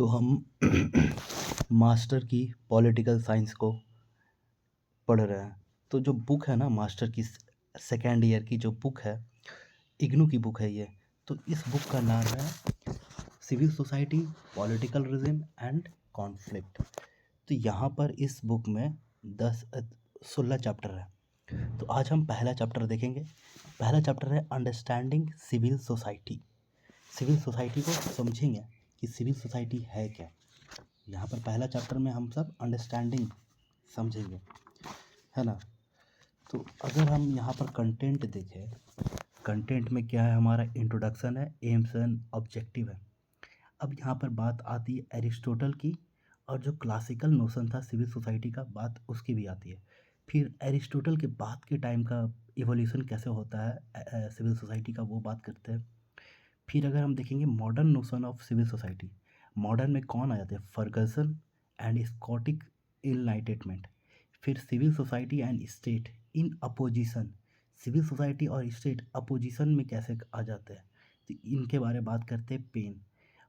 तो हम मास्टर की पॉलिटिकल साइंस को पढ़ रहे हैं। तो जो बुक है ना मास्टर की सेकेंड ईयर की जो बुक है, इग्नू की बुक है ये। तो इस बुक का नाम है civil society, political realism and conflict. तो यहाँ पर इस बुक में 16 चैप्टर है। तो आज हम पहला चैप्टर देखेंगे। पहला चैप्टर है understanding civil society. Civil society को समझेंगे कि सिविल सोसाइटी है क्या। यहाँ पर पहला चैप्टर में हम सब अंडरस्टैंडिंग समझेंगे, है ना। तो अगर हम यहाँ पर कंटेंट देखें, कंटेंट में क्या है, हमारा इंट्रोडक्शन है, एम्स एंड ऑब्जेक्टिव है। अब यहाँ पर बात आती है एरिस्टोटल की, और जो क्लासिकल नोशन था सिविल सोसाइटी का, बात उसकी भी आती है। फिर एरिस्टोटल के बाद के टाइम का इवोल्यूशन कैसे होता है सिविल सोसाइटी का, वो बात करते हैं। फिर अगर हम देखेंगे modern notion of civil society, modern में कौन आ जाते हैं, फर्गसन एंड स्कॉटिक इनलाइटमेंट। फिर civil society and state in opposition, civil society और स्टेट अपोजिशन में कैसे आ जाते हैं, तो इनके बारे में बात करते हैं पेन।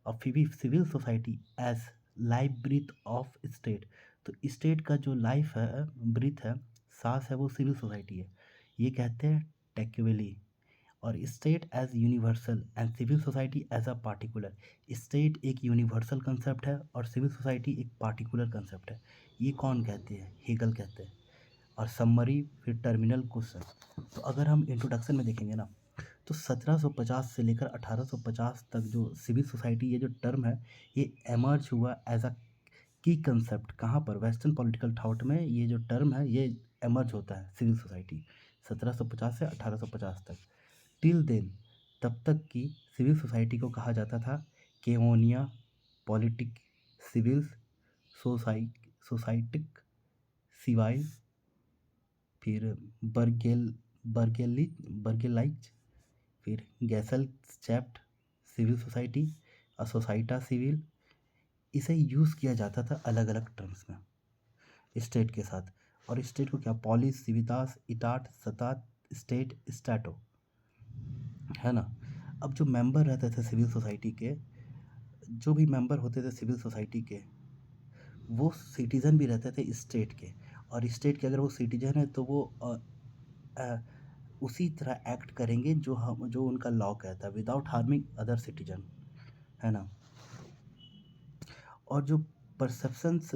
और फिर भी civil society as life breath of state, तो स्टेट का जो लाइफ है, ब्रीथ है, सांस है, वो सिविल सोसाइटी है, ये कहते हैं टेक्वेली। और state as universal and civil society as a particular, state एक यूनिवर्सल कंसेप्ट है और सिविल सोसाइटी एक पार्टिकुलर कंसेप्ट है, ये कौन कहते हैं, हेगल कहते हैं। और समरी, फिर टर्मिनल क्वेश्चन। तो अगर हम इंट्रोडक्शन में देखेंगे ना, तो 1750 से लेकर 1850 तक जो सिविल सोसाइटी, ये जो टर्म है, ये एमर्ज हुआ एज अ की कंसेप्ट। कहाँ पर, वेस्टर्न पॉलिटिकल थॉट में ये जो टर्म है ये एमर्ज होता है, सिविल सोसाइटी 1750 से 1850 तक। टिल देन, तब तक की सिविल सोसाइटी को कहा जाता था केओनिया, पॉलिटिक, सिविल्स, सोसाइटिक, सिवाइल, फिर बर्गेलाइज, फिर गैसल चैप्ट, सिविल सोसाइटी, सोसाइटा सिविल। इसे यूज़ किया जाता था अलग अलग टर्म्स में स्टेट के साथ। और स्टेट को क्या, पॉलिस, सिवितास, इटाट, सतात, स्टेट, स्टैटो, है ना। अब जो मेंबर रहते थे सिविल सोसाइटी के, जो भी मेंबर होते थे सिविल सोसाइटी के, वो सिटीज़न भी रहते थे स्टेट के। और स्टेट के अगर वो सिटीज़न है तो वो अ, उसी तरह एक्ट करेंगे जो उनका लॉ कहता है, विदाउट हार्मिंग अदर सिटीजन, है ना। और जो परसेप्शंस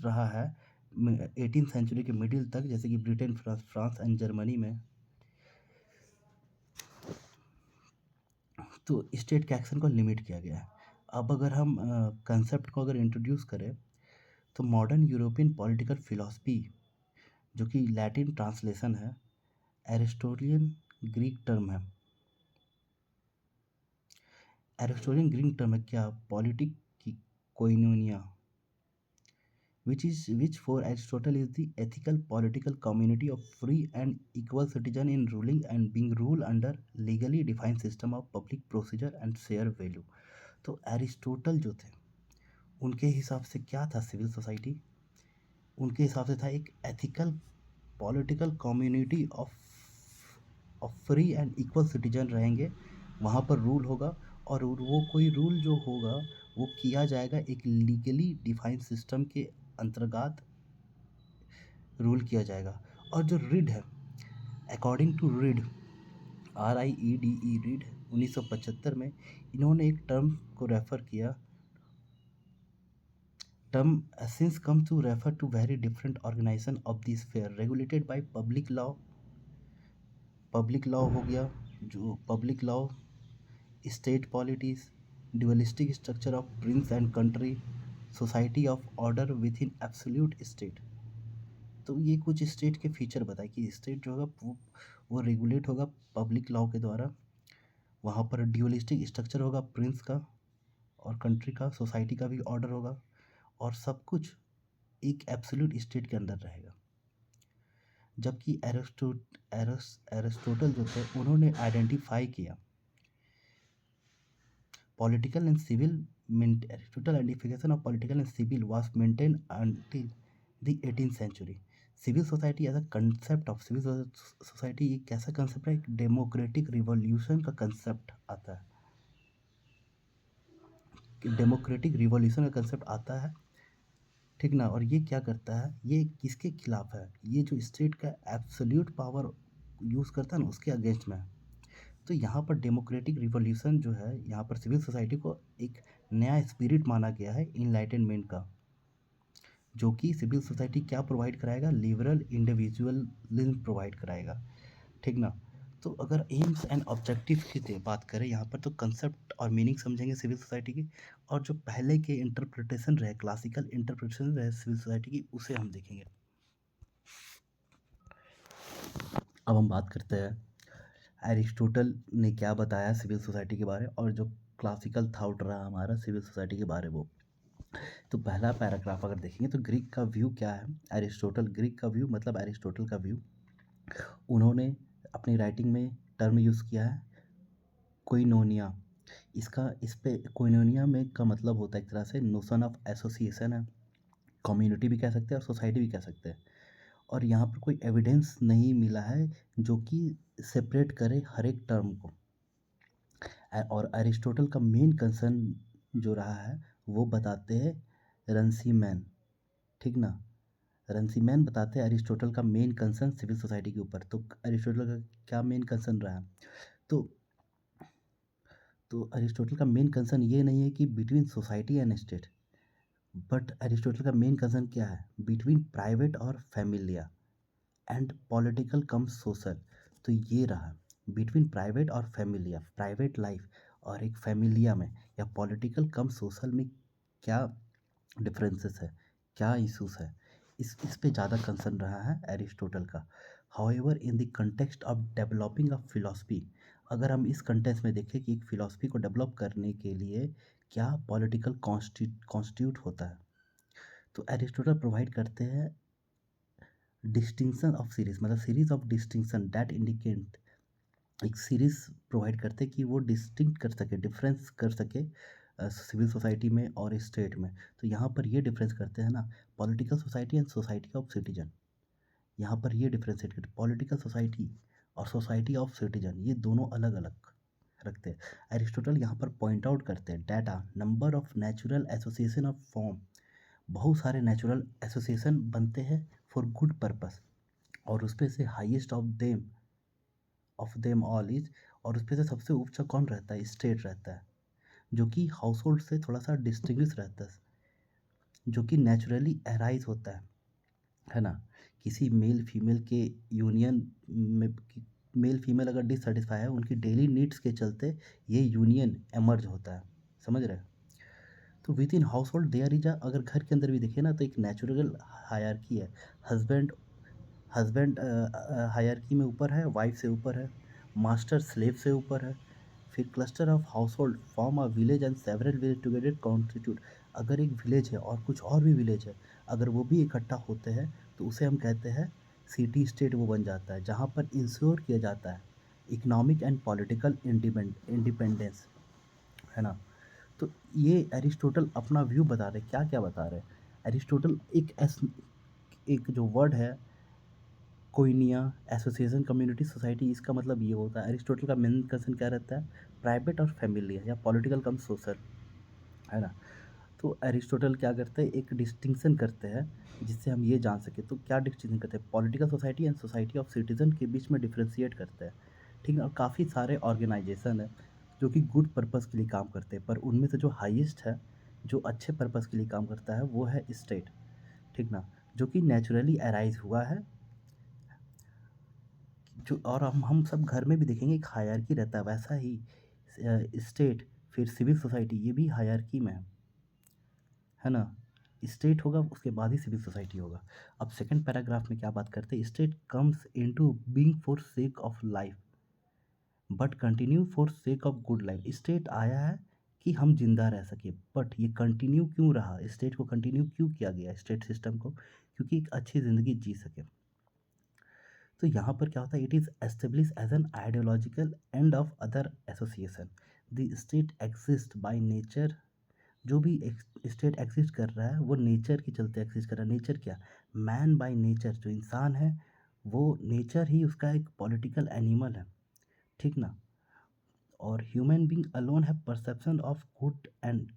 रहा है 18th सेंचुरी के मिडिल तक, जैसे कि ब्रिटेन, फ्रांस एंड जर्मनी में, तो स्टेट के एक्शन को लिमिट किया गया है। अब अगर हम कंसेप्ट को अगर इंट्रोड्यूस करें, तो मॉडर्न यूरोपियन पॉलिटिकल फिलॉसफी, जो कि लैटिन ट्रांसलेशन है, एरिस्टोटलियन ग्रीक टर्म है। एरिस्टोटलियन ग्रीक टर्म है क्या, पॉलिटिक की कोइनोनिया, which for Aristotle is the ethical political community of free and equal citizen in ruling and being ruled under legally defined system of public procedure and share value। तो Aristotle जो थे, उनके हिसाब से क्या था सिविल सोसाइटी, उनके हिसाब से था एक ethical political community of free and equal citizen रहेंगे, वहाँ पर रूल होगा। और वो कोई रूल जो होगा वो किया जाएगा एक लीगली डिफाइंड सिस्टम के अंतर्गत रूल किया जाएगा। और जो रीड है, according to Riede, RIEDE, Riede 1975 में इन्होंने एक टर्म को रेफर किया, term since come to refer to very different organization of the sphere regulated by public law। Public law हो गया, जो public law, state politics, dualistic structure of prince and country, society of order within absolute state. तो ये कुछ state के feature बताए कि state जो होगा वो रेगुलेट होगा पब्लिक लॉ के द्वारा, वहाँ पर ड्यूअलिस्टिक स्ट्रक्चर होगा प्रिंस का और कंट्री का, सोसाइटी का भी ऑर्डर होगा, और सब कुछ एक एब्सोल्यूट स्टेट के अंदर रहेगा। जबकि एरिस्टोटल जो थे, उन्होंने आइडेंटिफाई किया political and civil, Aristotle identification of political and civil was maintain until the 18th century. Civil society as a concept of civil society, एक कैसा कंसेप्ट है, एक डेमोक्रेटिक रिवॉल्यूशन का कंसेप्ट आता है। डेमोक्रेटिक रिवॉल्यूशन का कंसेप्ट आता है, ठीक ना? और ये क्या करता है, ये किसके खिलाफ है, ये जो स्टेट का एब्सोल्यूट पावर यूज़ करता है ना, उसके अगेंस्ट में है। तो यहाँ पर डेमोक्रेटिक रिवॉल्यूशन जो है, यहाँ पर सिविल सोसाइटी को एक नया स्पिरिट माना गया है इनलाइटनमेंट का, जो कि सिविल सोसाइटी क्या प्रोवाइड कराएगा, लिबरल इंडिविजुअलिज्म प्रोवाइड कराएगा, ठीक ना? तो अगर एम्स एंड ऑब्जेक्टिव की बात करें यहाँ पर, तो कंसेप्ट और मीनिंग समझेंगे सिविल सोसाइटी की, और जो पहले के इंटरप्रिटेशन रहे, क्लासिकल इंटरप्रिटेशन रहे सिविल सोसाइटी की, उसे हम देखेंगे। अब हम बात करते हैं एरिस्टोटल ने क्या बताया सिविल सोसाइटी के बारे, और जो क्लासिकल थाउट रहा हमारा सिविल सोसाइटी के बारे वो। तो पहला पैराग्राफ अगर देखेंगे तो ग्रीक का व्यू क्या है, एरिस्टोटल, ग्रीक का व्यू मतलब एरिस्टोटल का व्यू, उन्होंने अपनी राइटिंग में टर्म यूज़ किया है कोइनोनिया। इसका इस पे कोइनोनिया में का मतलब होता है एक तरह से नोशन ऑफ एसोसिएशन है, कम्युनिटी भी कह सकते हैं और सोसाइटी भी कह सकते हैं। और यहाँ पर कोई एविडेंस नहीं मिला है जो कि सेपरेट करे हर एक टर्म को। और अरिस्टोटल का मेन कंसर्न जो रहा है वो बताते हैं रंसीमैन, ठीक ना? रंसीमैन बताते हैं अरिस्टोटल का मेन कंसर्न सिविल सोसाइटी के ऊपर। तो अरिस्टोटल का क्या मेन कंसर्न रहा? तो तो अरिस्टोटल का मेन कंसर्न ये नहीं है कि between society and state, but Aristotle का मेन कंसर्न क्या है, बिटवीन प्राइवेट और Familia and political come social. तो ये रहा, बिटवीन प्राइवेट और फैमिलिया, प्राइवेट लाइफ और एक फैमिलिया में या पॉलिटिकल कम सोशल में क्या डिफरेंसेस है, क्या इश्यूज है, इस पे ज़्यादा कंसर्न रहा है एरिस्टोटल का। However in the context of developing a philosophy, अगर हम इस कंटेक्स्ट में देखें कि एक फिलॉसफी को डेवलप करने के लिए क्या पॉलिटिकल कॉन्स्टिट्यूट होता है, तो एरिस्टोटल प्रोवाइड करते हैं डिस्टिंक्शन ऑफ सीरीज, मतलब series of distinction that indicate, एक सीरीज प्रोवाइड करते कि वो डिस्टिंक्ट कर सके, डिफरेंस कर सके सिविल सोसाइटी में और स्टेट में। तो यहाँ पर ये डिफरेंस करते हैं ना, political society and society of citizen. यहाँ पर ये डिफरेंशिएट करते, पॉलिटिकल सोसाइटी और सोसाइटी ऑफ सिटीजन, ये दोनों अलग अलग रखते हैं। एरिस्टोटल यहाँ पर पॉइंट आउट करते हैं data number of natural association of form, बहुत सारे नेचुरल एसोसिएशन बनते हैं फॉर गुड पर्पस, और उसपे से highest of them all is, और उसपे से सबसे ऊंचा कौन रहता है, स्टेट रहता है, जो कि हाउस होल्ड से थोड़ा सा डिस्टिंग्विश रहता है, जो कि नेचुरली अराइज होता है ना? किसी मेल फीमेल के यूनियन में, मेल फीमेल अगर डिससेटिस्फाई है उनकी डेली नीड्स के चलते ये यूनियन एमर्ज होता है, समझ रहे हैं? तो with in house hold their is अगर घर के अंदर भी देखिए ना, तो एक नेचुरल हायरार्की है। हस्बैंड हस्बैंड हायरार्की में ऊपर है, वाइफ से ऊपर है, मास्टर स्लेव से ऊपर है। फिर cluster of house hold form a village and several village together constitute, अगर एक विलेज है और कुछ और भी विलेज है, अगर वो भी इकट्ठा होते हैं तो उसे हम कहते हैं सिटी स्टेट, वो बन जाता है, जहाँ पर इंश्योर किया जाता है इकोनॉमिक एंड पॉलिटिकल इंडिपेंडेंस, है ना? तो ये एरिस्टोटल अपना व्यू बता रहे, क्या क्या बता रहे हैं एरिस्टोटल। एक जो वर्ड है कोइनिया, एसोसिएशन, कम्युनिटी, सोसाइटी, इसका मतलब ये होता है, एरिस्टोटल का मेन कंसर्न क्या रहता है, प्राइवेट और फैमिली या पॉलिटिकल कम सोशल, है ना? तो एरिस्टोटल क्या करते हैं, एक डिस्टिंक्शन करते हैं जिससे हम ये जान सके। तो क्या डिस्टिंक्शन करते हैं, political society and society of citizen के बीच में डिफ्रेंशिएट करते हैं, ठीक है? और काफ़ी सारे ऑर्गेनाइजेशन है जो कि गुड पर्पस के लिए काम करते हैं, पर उनमें से जो हाईएस्ट है, जो अच्छे पर्पस के लिए काम करता है, वो है स्टेट, ठीक ना? जो कि नेचुरली अराइज हुआ है, जो, और हम सब घर में भी देखेंगे एक हायरार्की रहता है, वैसा ही स्टेट, फिर सिविल सोसाइटी, ये भी हायरार्की में है ना? स्टेट होगा उसके बाद ही सिविल सोसाइटी होगा। अब सेकंड पैराग्राफ में क्या बात करते हैं, state comes into being for sake of life but continue for sake of good life. State आया है कि हम जिंदा रह सके, बट ये कंटिन्यू क्यों रहा, स्टेट को कंटिन्यू क्यों किया गया, स्टेट सिस्टम को, क्योंकि एक अच्छी ज़िंदगी जी सके। तो यहाँ पर क्या होता है, it is establish as an ideological end of other association, the state exist by nature, जो भी स्टेट एग्जिस्ट कर रहा है वो नेचर के चलते एग्जिस्ट कर रहा है। नेचर क्या, मैन बाय नेचर, जो इंसान है वो नेचर ही उसका एक पॉलिटिकल एनिमल है, ठीक ना? और ह्यूमन बींग अलोन है perception of good and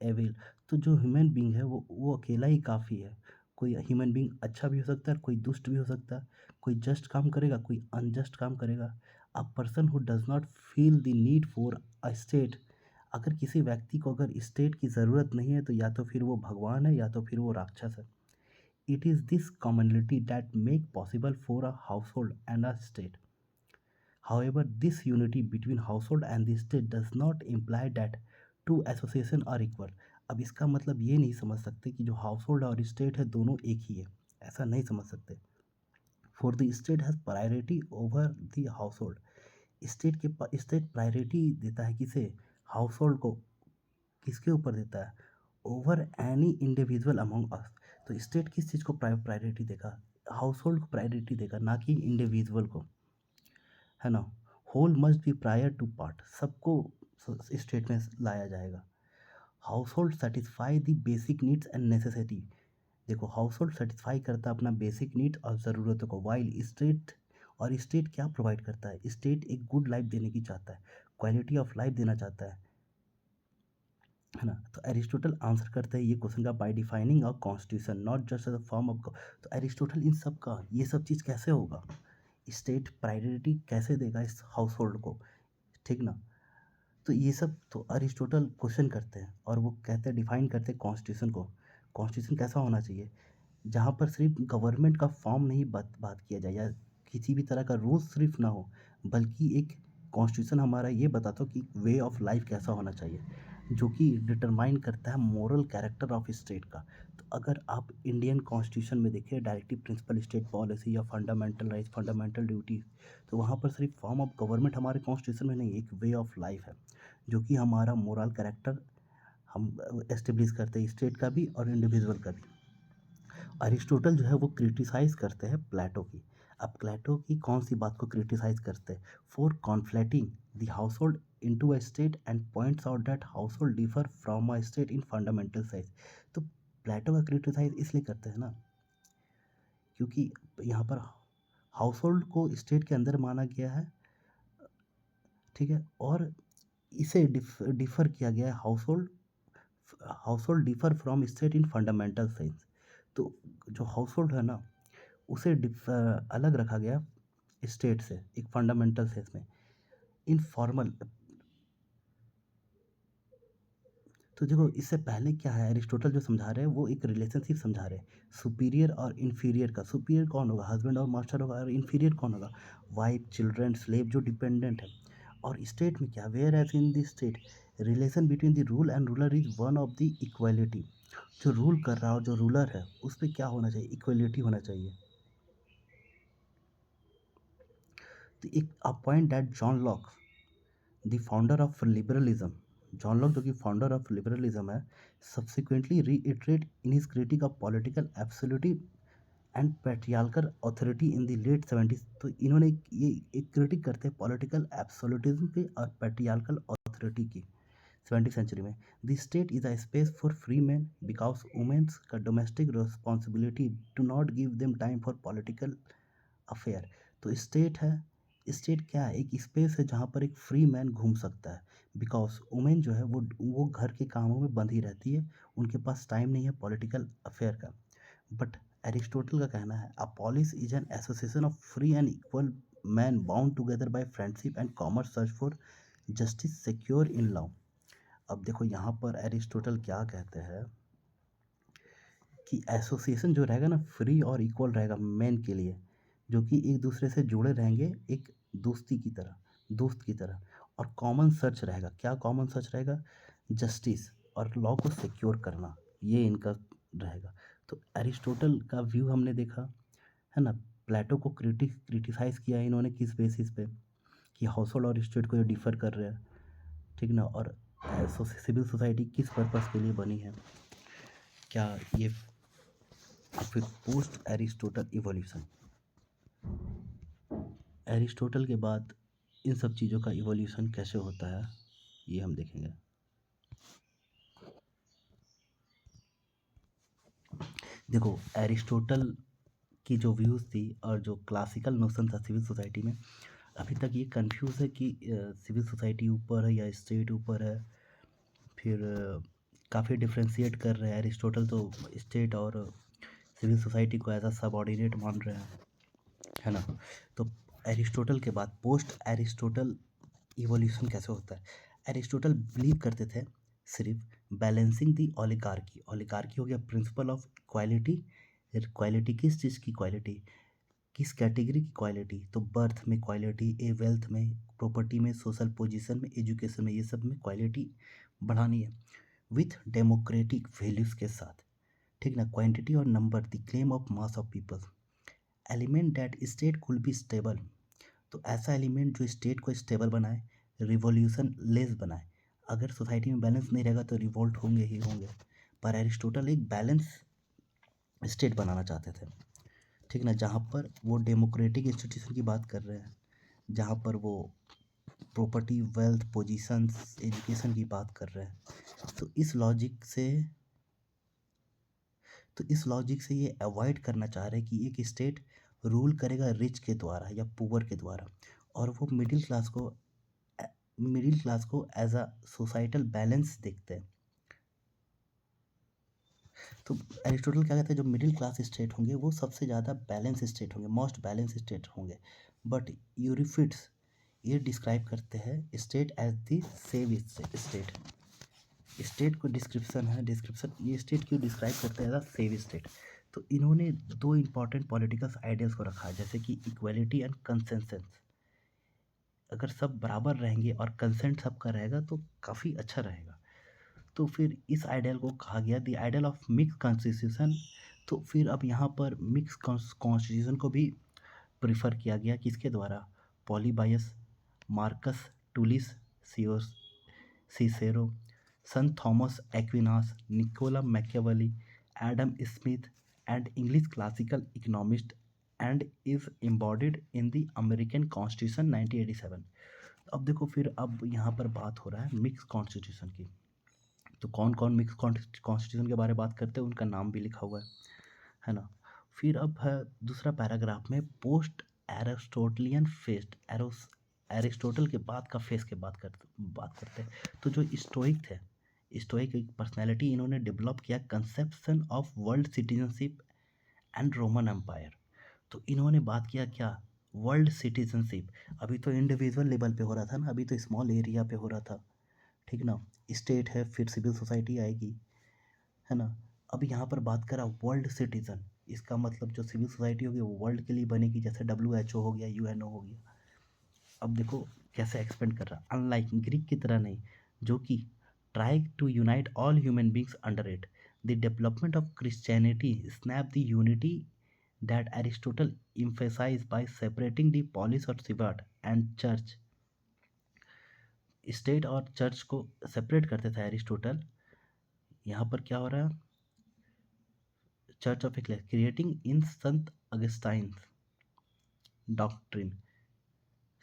evil. तो जो ह्यूमन बीइंग है वो अकेला ही काफ़ी है। कोई ह्यूमन बीइंग अच्छा भी हो सकता है, कोई दुष्ट भी हो सकता है, कोई जस्ट काम करेगा, कोई अनजस्ट काम करेगा। A person who does not feel the need for a state, अगर किसी व्यक्ति को अगर स्टेट की ज़रूरत नहीं है, तो या तो फिर वो भगवान है या तो फिर वो राक्षस है। It is this commonality that make possible for a household and a state. However, this unity between household and the state does not imply that two association are equal. अब इसका मतलब ये नहीं समझ सकते कि जो हाउसहोल्ड और स्टेट है दोनों एक ही है, ऐसा नहीं समझ सकते। For the state has priority over the household. State priority देता है किसे? हाउसहोल्ड को। किसके ऊपर देता है? ओवर एनी इंडिविजुअल अमंग अस। तो स्टेट किस चीज़ को प्रायोरिटी देगा? हाउसहोल्ड को प्रायोरिटी देगा, ना कि इंडिविजुअल को, है ना? Whole must be prior to part, सबको स्टेट में लाया जाएगा। Household satisfy the basic needs and necessity. देखो, हाउसहोल्ड सेटिस्फाई करता है अपना बेसिक नीड और ज़रूरतों को, वाइल स्टेट, और स्टेट क्या प्रोवाइड करता है? स्टेट एक गुड लाइफ देने की चाहता है, क्वालिटी ऑफ लाइफ देना चाहता है ना? तो एरिस्टोटल आंसर करते हैं ये क्वेश्चन का by defining a constitution not just as a form of. तो एरिस्टोटल इन सब का ये सब चीज़ कैसे होगा? स्टेट प्रायोरिटी कैसे देगा इस हाउसहोल्ड को, ठीक ना? तो ये सब तो अरिस्टोटल क्वेश्चन करते हैं और वो कहते हैं, डिफाइन करते हैं कॉन्स्टिट्यूशन को। कॉन्स्टिट्यूशन कैसा होना चाहिए? जहाँ पर सिर्फ गवर्नमेंट का फॉर्म नहीं बात बात किया जाए, या किसी भी तरह का रूल सिर्फ ना हो, बल्कि एक कॉन्स्टिट्यूशन हमारा ये बताता हो कि वे ऑफ लाइफ कैसा होना चाहिए, जो कि डिटरमाइन करता है मोरल कैरेक्टर ऑफ स्टेट का। तो अगर आप इंडियन कॉन्स्टिट्यूशन में देखिए डायरेक्टिव प्रिंसिपल, स्टेट पॉलिसी या फंडामेंटल राइट्स, फंडामेंटल ड्यूटीज, तो वहाँ पर सिर्फ फॉर्म ऑफ गवर्नमेंट हमारे कॉन्स्टिट्यूशन में नहीं, एक वे ऑफ लाइफ है जो कि हमारा मोरल कैरेक्टर हम एस्टेब्लिश करते हैं, स्टेट का भी और इंडिविजुअल का भी। अरिस्टोटल जो है वो क्रिटिसाइज़ करते हैं प्लेटो की। अब प्लेटो की कौन-सी बात को क्रिटिसाइज़ करते हैं? For conflating the household into a state and points out that household differ from a state in fundamental sense. तो प्लेटो का क्रिटिसाइज़ इसलिए करते हैं ना, क्योंकि यहाँ पर हाउसहोल्ड को स्टेट के अंदर माना गया है, ठीक है? और इसे डिफर किया गया है, household differ from state in fundamental sense. तो जो हाउसहोल्ड है ना, उसे अलग रखा गया स्टेट से एक फंडामेंटल सेंस में। इनफॉर्मल, तो देखो इससे पहले क्या है, एरिस्टोटल जो समझा रहे हैं वो एक रिलेशनशिप समझा रहे हैं, सुपीरियर और इन्फीरियर का। सुपीरियर कौन होगा? हस्बैंड और मास्टर होगा। और इन्फीरियर कौन होगा? वाइफ, चिल्ड्रन, स्लेव, जो डिपेंडेंट है। और स्टेट में क्या, whereas in the state relation between the rule and ruler is one of the equality. जो रूल कर रहा है और जो रूलर है उस पर क्या होना चाहिए? इक्वलिटी होना चाहिए। तो एक a point that John Locke, the founder of liberalism, John Locke जो कि फाउंडर ऑफ लिबरलिज्म है, subsequently reiterate in his critique of political absolutism and patriarchal authority in the late 70s। तो इन्होंने ये एक क्रिटिक करते हैं पॉलिटिकल एब्सोल्यूटिज्म पे और पैट्रियार्कल अथॉरिटी की 20वीं सेंचुरी में। The state is a space for free man because women's का domestic responsibility do not give them time for political affair. तो स्टेट है, स्टेट क्या है? एक स्पेस है जहाँ पर एक फ्री मैन घूम सकता है, बिकॉज वुमेन जो है वो घर के कामों में बंधी रहती है, उनके पास टाइम नहीं है पॉलिटिकल अफेयर का। बट एरिस्टोटल का कहना है a polis is an association of free and equal man bound together by friendship and common search for justice secure in law. अब देखो यहाँ पर एरिस्टोटल क्या कहते हैं कि एसोसिएशन जो रहेगा ना, फ्री और इक्वल रहेगा मैन के लिए, जो कि एक दूसरे से जुड़े रहेंगे एक दोस्ती की तरह, दोस्त की तरह। और कॉमन सर्च रहेगा, क्या कॉमन सर्च रहेगा? जस्टिस और लॉ को सिक्योर करना, ये इनका रहेगा। तो एरिस्टोटल का व्यू हमने देखा, है ना? प्लेटो को क्रिटिसाइज़ किया है इन्होंने किस बेसिस पे? कि हाउसहोल्ड और स्टेट को ये डिफर कर रहे हैं, ठीक ना? और सिविल सोसाइटी किस पर्पस के लिए बनी है, क्या ये? और फिर पोस्ट एरिस्टोटल इवोल्यूशन, एरिस्टोटल के बाद इन सब चीज़ों का इवोल्यूशन कैसे होता है ये हम देखेंगे। देखो, एरिस्टोटल की जो व्यूज़ थी और जो क्लासिकल नोशन था सिविल सोसाइटी में, अभी तक ये कंफ्यूज है कि सिविल सोसाइटी ऊपर है या स्टेट ऊपर है। फिर काफ़ी डिफरेंशिएट कर रहे हैं। एरिस्टोटल तो स्टेट और सिविल सोसाइटी को एज अ सबऑर्डिनेट मान रहे हैं, है ना। तो एरिस्टोटल के बाद पोस्ट एरिस्टोटल इवोल्यूशन कैसे होता है। एरिस्टोटल बिलीव करते थे सिर्फ बैलेंसिंग दी ओलिगार्की। ओलिगार्की हो गया प्रिंसिपल ऑफ इक्वालिटी। इक्वालिटी किस चीज़ की इक्वालिटी, किस कैटेगरी की इक्वालिटी, तो बर्थ में इक्वालिटी, ए वेल्थ में, प्रॉपर्टी में, सोशल पोजीशन में, एजुकेशन में, ये सब में इक्वालिटी बढ़ानी है विथ डेमोक्रेटिक वैल्यूज़ के साथ, ठीक ना। क्वांटिटी और number the claim of mass of people, element that state could be stable. तो ऐसा एलिमेंट जो स्टेट को स्टेबल बनाए, रिवॉल्यूशन लेस बनाए। अगर सोसाइटी में बैलेंस नहीं रहेगा तो रिवोल्ट होंगे ही होंगे। पर एरिस्टोटल एक बैलेंस स्टेट बनाना चाहते थे, ठीक ना, जहाँ पर वो डेमोक्रेटिक इंस्टीट्यूशन की बात कर रहे हैं, जहाँ पर वो प्रॉपर्टी, वेल्थ, पोजीशंस, एजुकेशन की बात कर रहे हैं। तो इस लॉजिक से ये अवॉइड करना चाह रहे हैं कि एक स्टेट रूल करेगा रिच के द्वारा या पुअर के द्वारा, और वो मिडिल क्लास को एज अ सोसाइटल बैलेंस देखते हैं। तो एरिस्टोटल क्या कहते हैं, जो मिडिल क्लास स्टेट होंगे वो सबसे ज़्यादा बैलेंस स्टेट होंगे, मोस्ट बैलेंस स्टेट होंगे। बट यूरिफिट्स ये डिस्क्राइब करते हैं state as the save state. State को डिस्क्रिप्शन ये स्टेट क्यों डिस्क्राइब करते हैं एज अ सेव स्टेट। तो इन्होंने दो इंपॉर्टेंट पॉलिटिकल आइडियाज़ को रखा है, जैसे कि इक्वलिटी एंड कंसेंसस। अगर सब बराबर रहेंगे और कंसेंट सबका रहेगा तो काफ़ी अच्छा रहेगा। तो फिर इस आइडियल को कहा गया the ideal of mix constitution. तो फिर अब यहाँ पर मिक्स कॉन्स्टिट्यूशन को भी प्रिफर किया गया, किसके द्वारा, Polybius, Marcus Tullius Cicero, saint Thomas Aquinas, Niccolo Machiavelli, Adam Smith and English classical economist, and is embodied in the American constitution 1987। अब देखो फिर अब यहाँ पर बात हो रहा है मिक्स कॉन्स्टिट्यूशन की। तो कौन कौन मिक्स कॉन्स्टिट्यूशन के बारे में बात करते हैं उनका नाम भी लिखा हुआ है ना। फिर अब है दूसरा पैराग्राफ में पोस्ट एरिस्टोटलियन फेस्ट, एरिस्टोटल के बाद का फेस के बात करते हैं। तो जो स्टोइक थे, स्टोइक एक पर्सनैलिटी, इन्होंने डेवलप किया conception of world citizenship and Roman empire. तो इन्होंने बात किया क्या, वर्ल्ड सिटीजनशिप। अभी तो इंडिविजुअल लेवल पे हो रहा था ना, अभी तो स्मॉल एरिया पे हो रहा था, ठीक ना। स्टेट है, फिर सिविल सोसाइटी आएगी, है ना। अब यहाँ पर बात करा वर्ल्ड सिटीजन, इसका मतलब जो सिविल सोसाइटी होगी वो वर्ल्ड के लिए बनेगी, जैसे WHO हो गया, UNO हो गया। अब देखो कैसे एक्सपेंड कर रहा, अनलाइक ग्रीक की तरह नहीं, जो कि try to unite all human beings under it. The development of Christianity snap the unity that Aristotle emphasized by separating the polis और सिवाट एंड चर्च। स्टेट और चर्च को सेपरेट करते थे एरिस्टोटल। यहाँ पर क्या हो रहा है, चर्च ऑफ इक्लेस क्रिएटिंग इन संत अगस्टाइन डॉक्ट्रिन।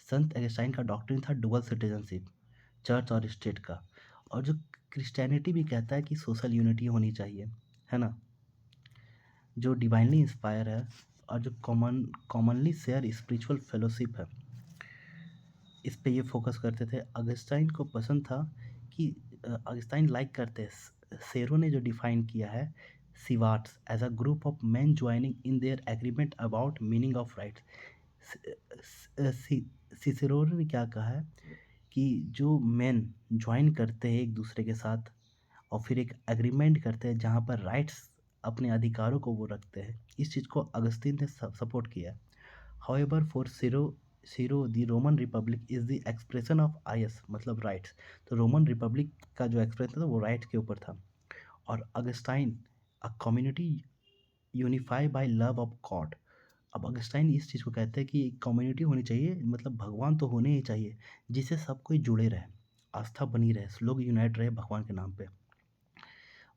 संत अगस्टाइन का डॉक्ट्रिन था डुअल सिटीजनशिप, चर्च और स्टेट का। और जो क्रिश्चियनिटी भी कहता है कि सोशल यूनिटी होनी चाहिए, है ना, जो डिवाइनली इंस्पायर है, और जो कॉमनली शेयर स्पिरिचुअल फेलोशिप है, इस पे ये फोकस करते थे। अगस्टाइन को पसंद था कि अगस्टाइन लाइक करते सेरो ने जो डिफाइन किया है civitas as a group of man joining in their agreement about meaning of rights. Cicero ने क्या कहा है कि जो मैन ज्वाइन करते हैं एक दूसरे के साथ और फिर एक एग्रीमेंट करते हैं जहाँ पर राइट्स, अपने अधिकारों को वो रखते हैं, इस चीज़ को अगस्तीन ने सपोर्ट किया। However for Cicero the Roman republic is the expression of आयस, मतलब राइट्स। तो रोमन रिपब्लिक का जो एक्सप्रेशन था वो राइट्स के ऊपर था। और Augustine a community unify by love of God. अब अगस्टाइन इस चीज़ को कहते हैं कि कम्युनिटी होनी चाहिए, मतलब भगवान तो होने ही चाहिए, जिससे सब कोई जुड़े रहे, आस्था बनी रहे, लोग यूनाइट रहे भगवान के नाम पे।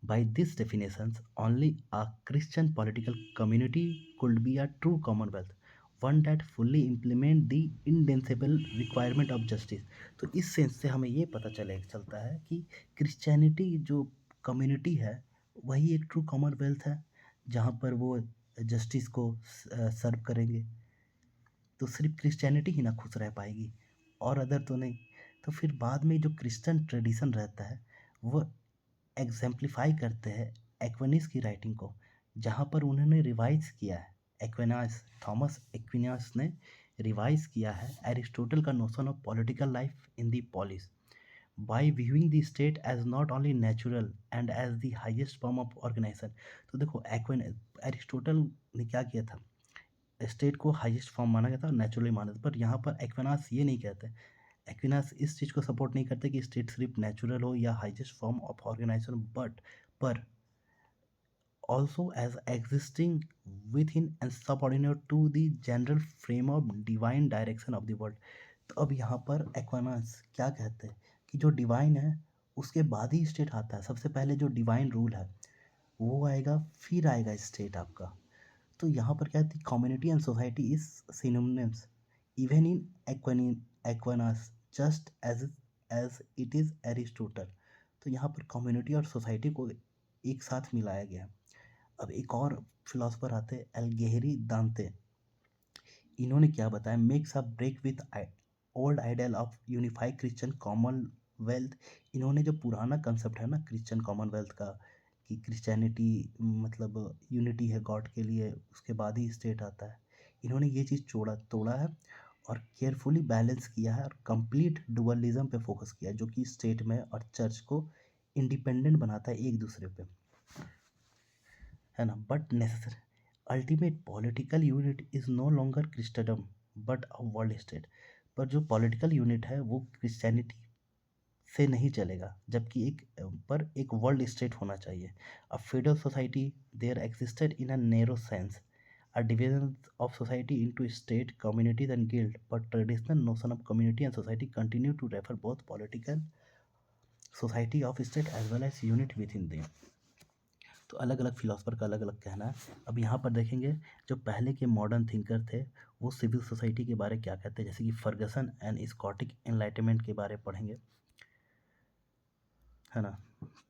By this definitions, only a Christian political community could be a true commonwealth, one that fully implement the indefensible requirement of justice। तो इस सेंस से हमें ये पता चलता है कि क्रिश्चियनिटी जो कम्युनिटी है वही एक ट्रू कॉमनवेल्थ है, जहाँ पर वो जस्टिस को सर्व करेंगे। तो सिर्फ क्रिश्चियनिटी ही ना खुश रह पाएगी, और अदर तो नहीं। तो फिर बाद में जो क्रिश्चियन ट्रेडिशन रहता है वो एग्जेम्प्लीफाई करते हैं एक्विनास की राइटिंग को, जहाँ पर उन्होंने रिवाइज किया है। एक्विनास, थॉमस एक्विनास ने रिवाइज किया है एरिस्टोटल का notion of political life in the polis by viewing the state as not only natural and as the highest form of organisation. तो देखो एरिस्टोटल ने क्या किया था, स्टेट को हाईएस्ट फॉर्म माना गया था, नेचुरली माना था, पर यहाँ पर एक्विनास ये नहीं कहते। एक्विनास इस चीज़ को सपोर्ट नहीं करते कि स्टेट सिर्फ नेचुरल हो या highest form of organisation, but पर also as existing within and subordinate to the general frame of divine direction of the world। तो अब यहाँ पर एक्वानास क्या कहते हैं कि जो डिवाइन है उसके बाद ही स्टेट आता है। सबसे पहले जो डिवाइन रूल है वो आएगा, फिर आएगा स्टेट आपका। तो यहाँ पर क्या है, community and society is synonyms even in Aquinas just as it is Aristotle. तो यहाँ पर कम्युनिटी और सोसाइटी को एक साथ मिलाया गया है। अब एक और फिलोसफर आते हैं एल्गेहरी दांते। इन्होंने क्या बताया, makes a break with old ideal of unified Christian commonwealth. इन्होंने जो पुराना कंसेप्ट है ना क्रिश्चियन कॉमनवेल्थ का, कि क्रिश्चियनिटी मतलब यूनिटी है गॉड के लिए, उसके बाद ही स्टेट आता है, इन्होंने ये चीज़ तोड़ा है और केयरफुली बैलेंस किया है और कंप्लीट डुअलिज्म पे फोकस किया है, जो कि स्टेट में और चर्च को इंडिपेंडेंट बनाता है एक दूसरे पे, है ना। But necessary ultimate political unit is no longer Christendom but a world state. पर जो पॉलिटिकल यूनिट है वो क्रिश्चियनिटी से नहीं चलेगा, जबकि एक वर्ल्ड स्टेट होना चाहिए। A federal society there existed in a narrow sense a division of society into state communities and guild, but traditional notion of community and society continue to refer both political society of state as well as unit within them. तो अलग अलग philosopher का अलग अलग कहना है। अब यहाँ पर देखेंगे जो पहले के मॉडर्न थिंकर थे वो सिविल सोसाइटी के बारे क्या कहते हैं, जैसे कि फर्गसन एंड स्कॉटिक एनलाइटमेंट के बारे पढ़ेंगे, है ना।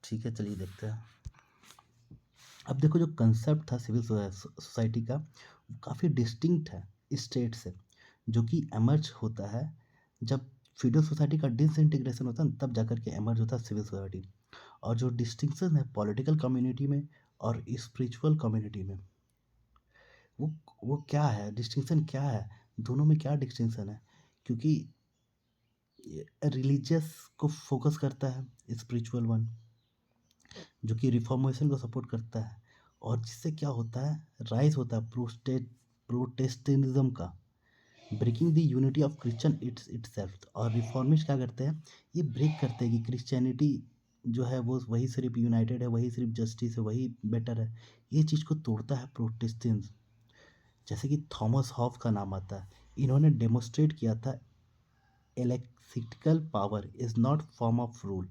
ठीक है, चलिए देखते हैं। अब देखो जो कंसेप्ट था सिविल सोसाइटी का वो काफ़ी डिस्टिंक्ट है स्टेट से, जो कि एमर्ज होता है जब फ्यूडल सोसाइटी का डिसइंटीग्रेशन होता है, तब जाकर के एमर्ज होता है सिविल सोसाइटी। और जो डिस्टिंक्शन है पॉलिटिकल कम्युनिटी में और स्पिरिचुअल कम्युनिटी में, वो वो क्या है, डिस्टिंक्शन क्या है, दोनों में क्या डिस्टिंक्शन है, क्योंकि रिलीजियस को फोकस करता है स्पिरिचुअल वन, जो कि रिफॉर्मेशन को सपोर्ट करता है, और जिससे क्या होता है, राइज होता है प्रोटेस्टेंटिज्म का, breaking the unity of Christian itself. और रिफॉर्मिस्ट क्या करते हैं, ये ब्रेक करते हैं कि क्रिश्चियनिटी जो है वो वही सिर्फ यूनाइटेड है, वही सिर्फ जस्टिस है, वही बेटर है, ये चीज़ को तोड़ता है प्रोटेस्टेंट। जैसे कि थॉमस हॉफ का नाम आता है, इन्होंने डेमोस्ट्रेट किया था electrical power is not form of rule,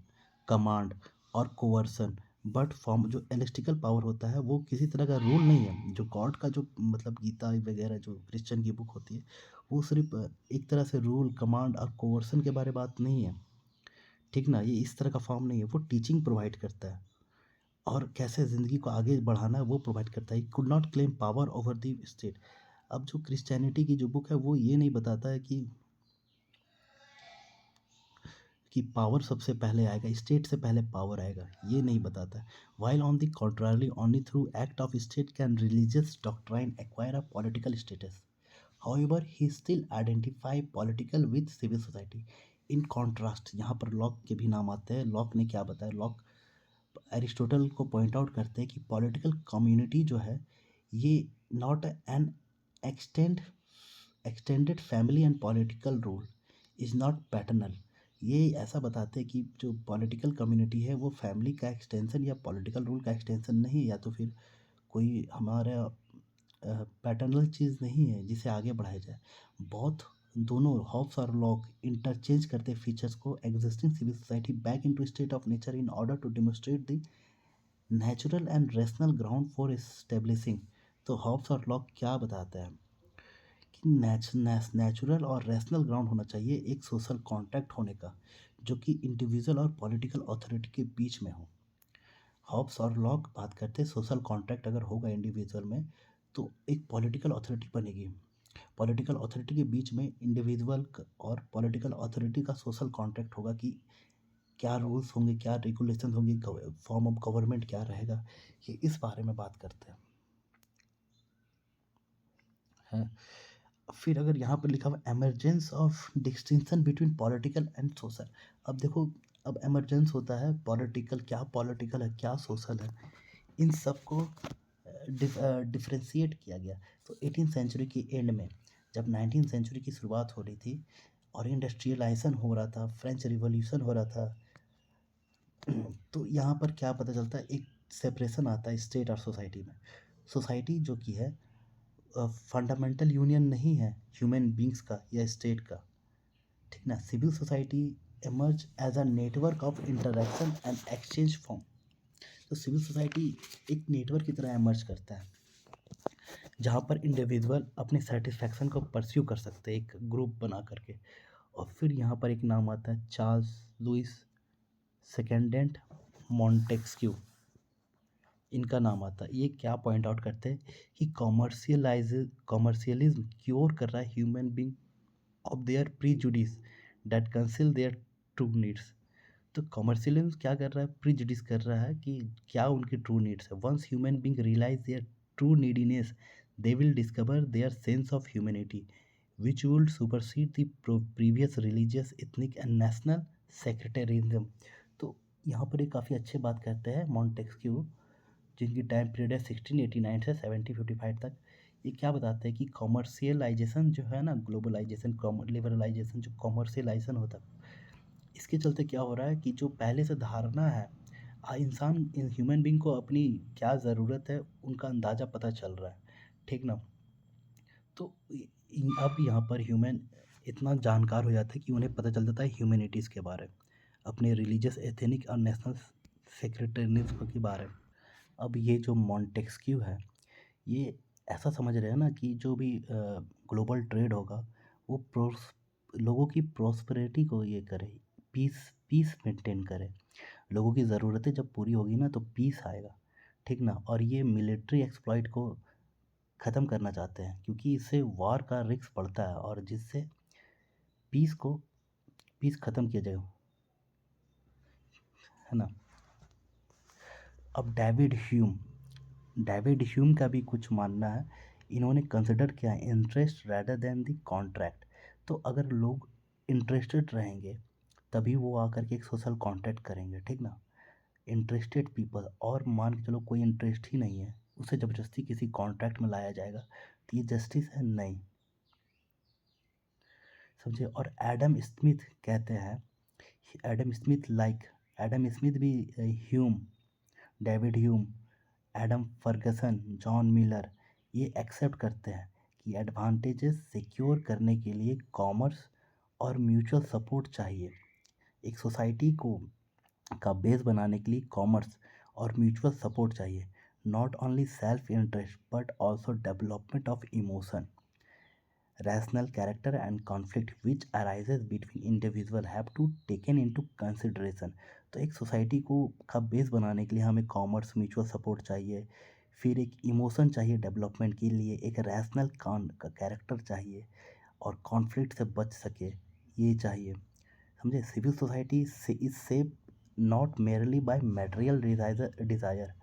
command और कोवर्सन, बट फॉर्म, जो इलेक्ट्रिकल पावर होता है वो किसी तरह का रूल नहीं है। जो गॉड का जो मतलब गीता वगैरह जो क्रिश्चियन की बुक होती है वो सिर्फ एक तरह से रूल कमांड और कोवर्सन के बारे बात नहीं है, ठीक ना। ये इस तरह का फॉर्म नहीं है, वो टीचिंग प्रोवाइड करता है और कैसे ज़िंदगी को आगे बढ़ाना है वो प्रोवाइड करता है। Could not claim power over the state. अब जो क्रिश्चियनिटी की जो बुक है वो ये नहीं बताता है कि पावर सबसे पहले आएगा, स्टेट से पहले पावर आएगा, ये नहीं बताता है। While on the contrary only through act of state can religious doctrine acquire a political status, however he still identify political with civil society. In contrast यहाँ पर लॉक के भी नाम आते हैं। लॉक ने क्या बताया, लॉक एरिस्टोटल को पॉइंट आउट करते हैं कि पॉलिटिकल कम्युनिटी जो है ये not an extend extended family and political rule is not paternal. ये ऐसा बताते हैं कि जो पॉलिटिकल कम्युनिटी है वो फैमिली का एक्सटेंशन या पॉलिटिकल रूल का एक्सटेंशन नहीं है, या तो फिर कोई हमारा पैटर्नल चीज़ नहीं है जिसे आगे बढ़ाया जाए। बहुत दोनों हॉब्स और लॉक इंटरचेंज करते फीचर्स को existing civil society back into state of nature in order to demonstrate the natural and rational ground for establishing. तो हॉब्स और लॉक क्या बताते हैं कि नेचुरल और रैशनल ग्राउंड होना चाहिए एक सोशल कॉन्ट्रैक्ट होने का, जो कि इंडिविजुअल और पॉलिटिकल अथॉरिटी के बीच में हो। हॉब्स और लॉक बात करते हैं सोशल कॉन्ट्रैक्ट अगर होगा इंडिविजुअल में तो एक पॉलिटिकल अथॉरिटी बनेगी। पॉलिटिकल अथॉरिटी के बीच में इंडिविजुअल और पॉलिटिकल अथॉरिटी का सोशल कॉन्ट्रैक्ट होगा कि क्या रूल्स होंगे, क्या रेगुलेशन होंगे, फॉर्म ऑफ गवर्नमेंट क्या रहेगा, ये इस बारे में बात करते हैं। फिर अगर यहाँ पर लिखा हुआ emergence of distinction between political and social. अब देखो, अब एमरजेंस होता है पॉलिटिकल, क्या पॉलिटिकल है क्या सोशल है, इन सब को डिफ्रेंशिएट किया गया। तो 18th सेंचुरी की एंड में, जब 19th सेंचुरी की शुरुआत हो रही थी और इंडस्ट्रियलाइजेशन हो रहा था, फ्रेंच रिवॉल्यूशन हो रहा था, तो यहाँ पर क्या पता चलता है, एक सेपरेशन आता है स्टेट और सोसाइटी में। सोसाइटी जो कि है फंडामेंटल यूनियन नहीं है ह्यूमन बींग्स का या स्टेट का, ठीक ना। Civil society emerge as a network of interaction and exchange form. तो सिविल सोसाइटी एक नेटवर्क की तरह एमर्ज करता है, जहाँ पर इंडिविजुअल अपने सेटिस्फैक्शन को परस्यू कर सकते हैं एक ग्रुप बना करके। और फिर यहाँ पर एक नाम आता है चार्ल्स लुइस सेकेंडेंट मॉन्टेस्क्यू, इनका नाम आता है। ये क्या पॉइंट आउट करते हैं कि कॉमर्शियलिज्म क्योर कर रहा है human being of their prejudice that conceal their true needs. तो कॉमर्शियलिज्म क्या कर रहा है, प्रीजुडिस कर रहा है कि क्या उनकी ट्रू नीड्स है। Once human being realise their true neediness, they will discover their sense of humanity which will supersede the previous religious ethnic and national sectarianism. तो यहाँ पर एक काफ़ी अच्छी बात करते हैं मॉन्टेस्क्यू, जिनकी टाइम पीरियड है 1689 से 1755 तक। ये क्या बताते हैं कि कॉमर्शियलाइजेशन जो है ना, ग्लोबलाइजेशन, लिबरलाइजेशन, जो कॉमर्शियलाइजेशन होता है, इसके चलते क्या हो रहा है कि जो पहले से धारणा है, इंसान ह्यूमन बींग को अपनी क्या ज़रूरत है उनका अंदाज़ा पता चल रहा है, ठीक ना। तो अब यहाँ पर ह्यूमन इतना जानकार हो जाता है कि उन्हें पता चल जाता है ह्यूमैनिटीज़ के बारे में, अपने रिलीजियस, एथनिक और नेशनल सेक्रेटरिज्म के बारे में। अब ये जो मॉन्टेस्क्यू है, ये ऐसा समझ रहे हैं ना कि जो भी ग्लोबल ट्रेड होगा वो लोगों की प्रॉस्पेरिटी को ये करे, पीस पीस मेंटेन करे। लोगों की ज़रूरतें जब पूरी होगी ना तो पीस आएगा, ठीक ना। और ये मिलिट्री एक्सप्लॉइट को ख़त्म करना चाहते हैं, क्योंकि इससे वॉर का रिस्क बढ़ता है और जिससे पीस ख़त्म किया जाएगा, है ना। अब डेविड ह्यूम का भी कुछ मानना है। इन्होंने कंसिडर किया interest rather than the contract. तो अगर लोग इंटरेस्टेड रहेंगे तभी वो आकर के एक सोशल कॉन्ट्रैक्ट करेंगे, ठीक ना। इंटरेस्टेड पीपल, और मान के चलो कोई इंटरेस्ट ही नहीं है, उसे ज़बरदस्ती किसी कॉन्ट्रैक्ट में लाया जाएगा तो ये जस्टिस है नहीं, समझे। और एडम स्मिथ कहते हैं, एडम स्मिथ भी Hume, David Hume, Adam Fergusson, John Miller, ये एक्सेप्ट करते हैं कि एडवांटेजेस सिक्योर करने के लिए कॉमर्स और म्यूचुअल सपोर्ट चाहिए। एक सोसाइटी को का बेस बनाने के लिए कॉमर्स और म्यूचुअल सपोर्ट चाहिए, not only self interest but also development of emotion, rational character and conflict which arises between individual have to taken into consideration। तो एक सोसाइटी को का बेस बनाने के लिए हमें कॉमर्स, म्यूचुअल सपोर्ट चाहिए, फिर एक इमोशन चाहिए डेवलपमेंट के लिए, एक रैशनल कैरेक्टर चाहिए और कॉन्फ्लिक्ट से बच सके, ये चाहिए, समझे। सिविल सोसाइटी से is safe not merely by material desire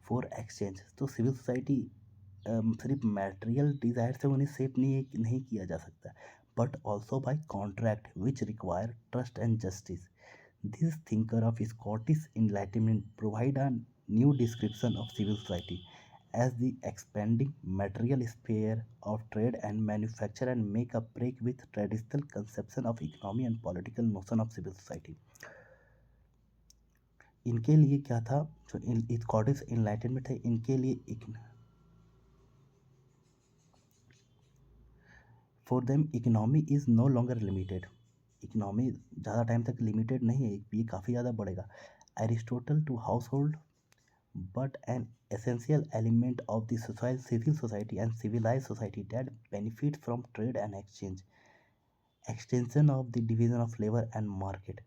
for exchange. तो सिविल सोसाइटी सिर्फ मटेरियल डिज़ायर से उन्हें सेव नहीं किया जा सकता, but also by contract which require trust and justice. This thinker of Scottish enlightenment provide a new description of civil society as the expanding material sphere of trade and manufacture and make a break with traditional conception of economy and political notion of civil society। इनके लिए क्या था, जो Scottish enlightenment है, इनके लिए for them economy is no longer limited. Economy ज़्यादा time तक लिमिटेड नहीं है, ये काफ़ी ज़्यादा बढ़ेगा। Aristotle to household but an essential element of the civil society and civilized society that benefits from trade and exchange, extension of the division of labor and market।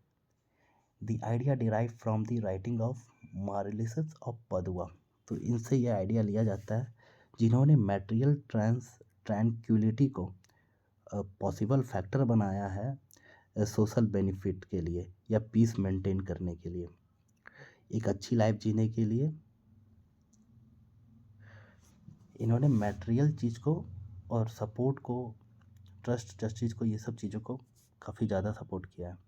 The idea derived from the writing of Marillius of Padua। तो इनसे यह idea लिया जाता है, जिन्होंने material tranquillity को possible factor बनाया है सोशल बेनिफिट के लिए या पीस मेंटेन करने के लिए, एक अच्छी लाइफ जीने के लिए इन्होंने मटेरियल चीज़ को और सपोर्ट को, ट्रस्ट जस्टिस को, ये सब चीज़ों को काफ़ी ज़्यादा सपोर्ट किया है।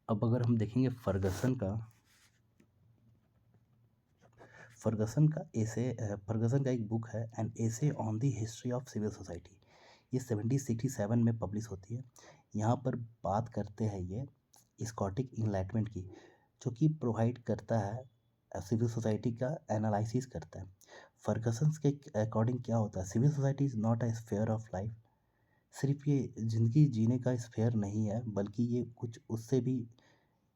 अब अगर हम देखेंगे फर्गसन का फर्गसन का एक बुक है an essay on the history of civil society. ये 1767 में पब्लिश होती है। यहाँ पर बात करते हैं ये स्कॉटिक इनलाइटमेंट की, जो कि प्रोवाइड करता है सिविल सोसाइटी का एनालिसिस करता है। फर्गसन के अकॉर्डिंग क्या होता है, civil society is not a sphere of life. सिर्फ ये ज़िंदगी जीने का स्फेयर नहीं है, बल्कि ये कुछ उससे भी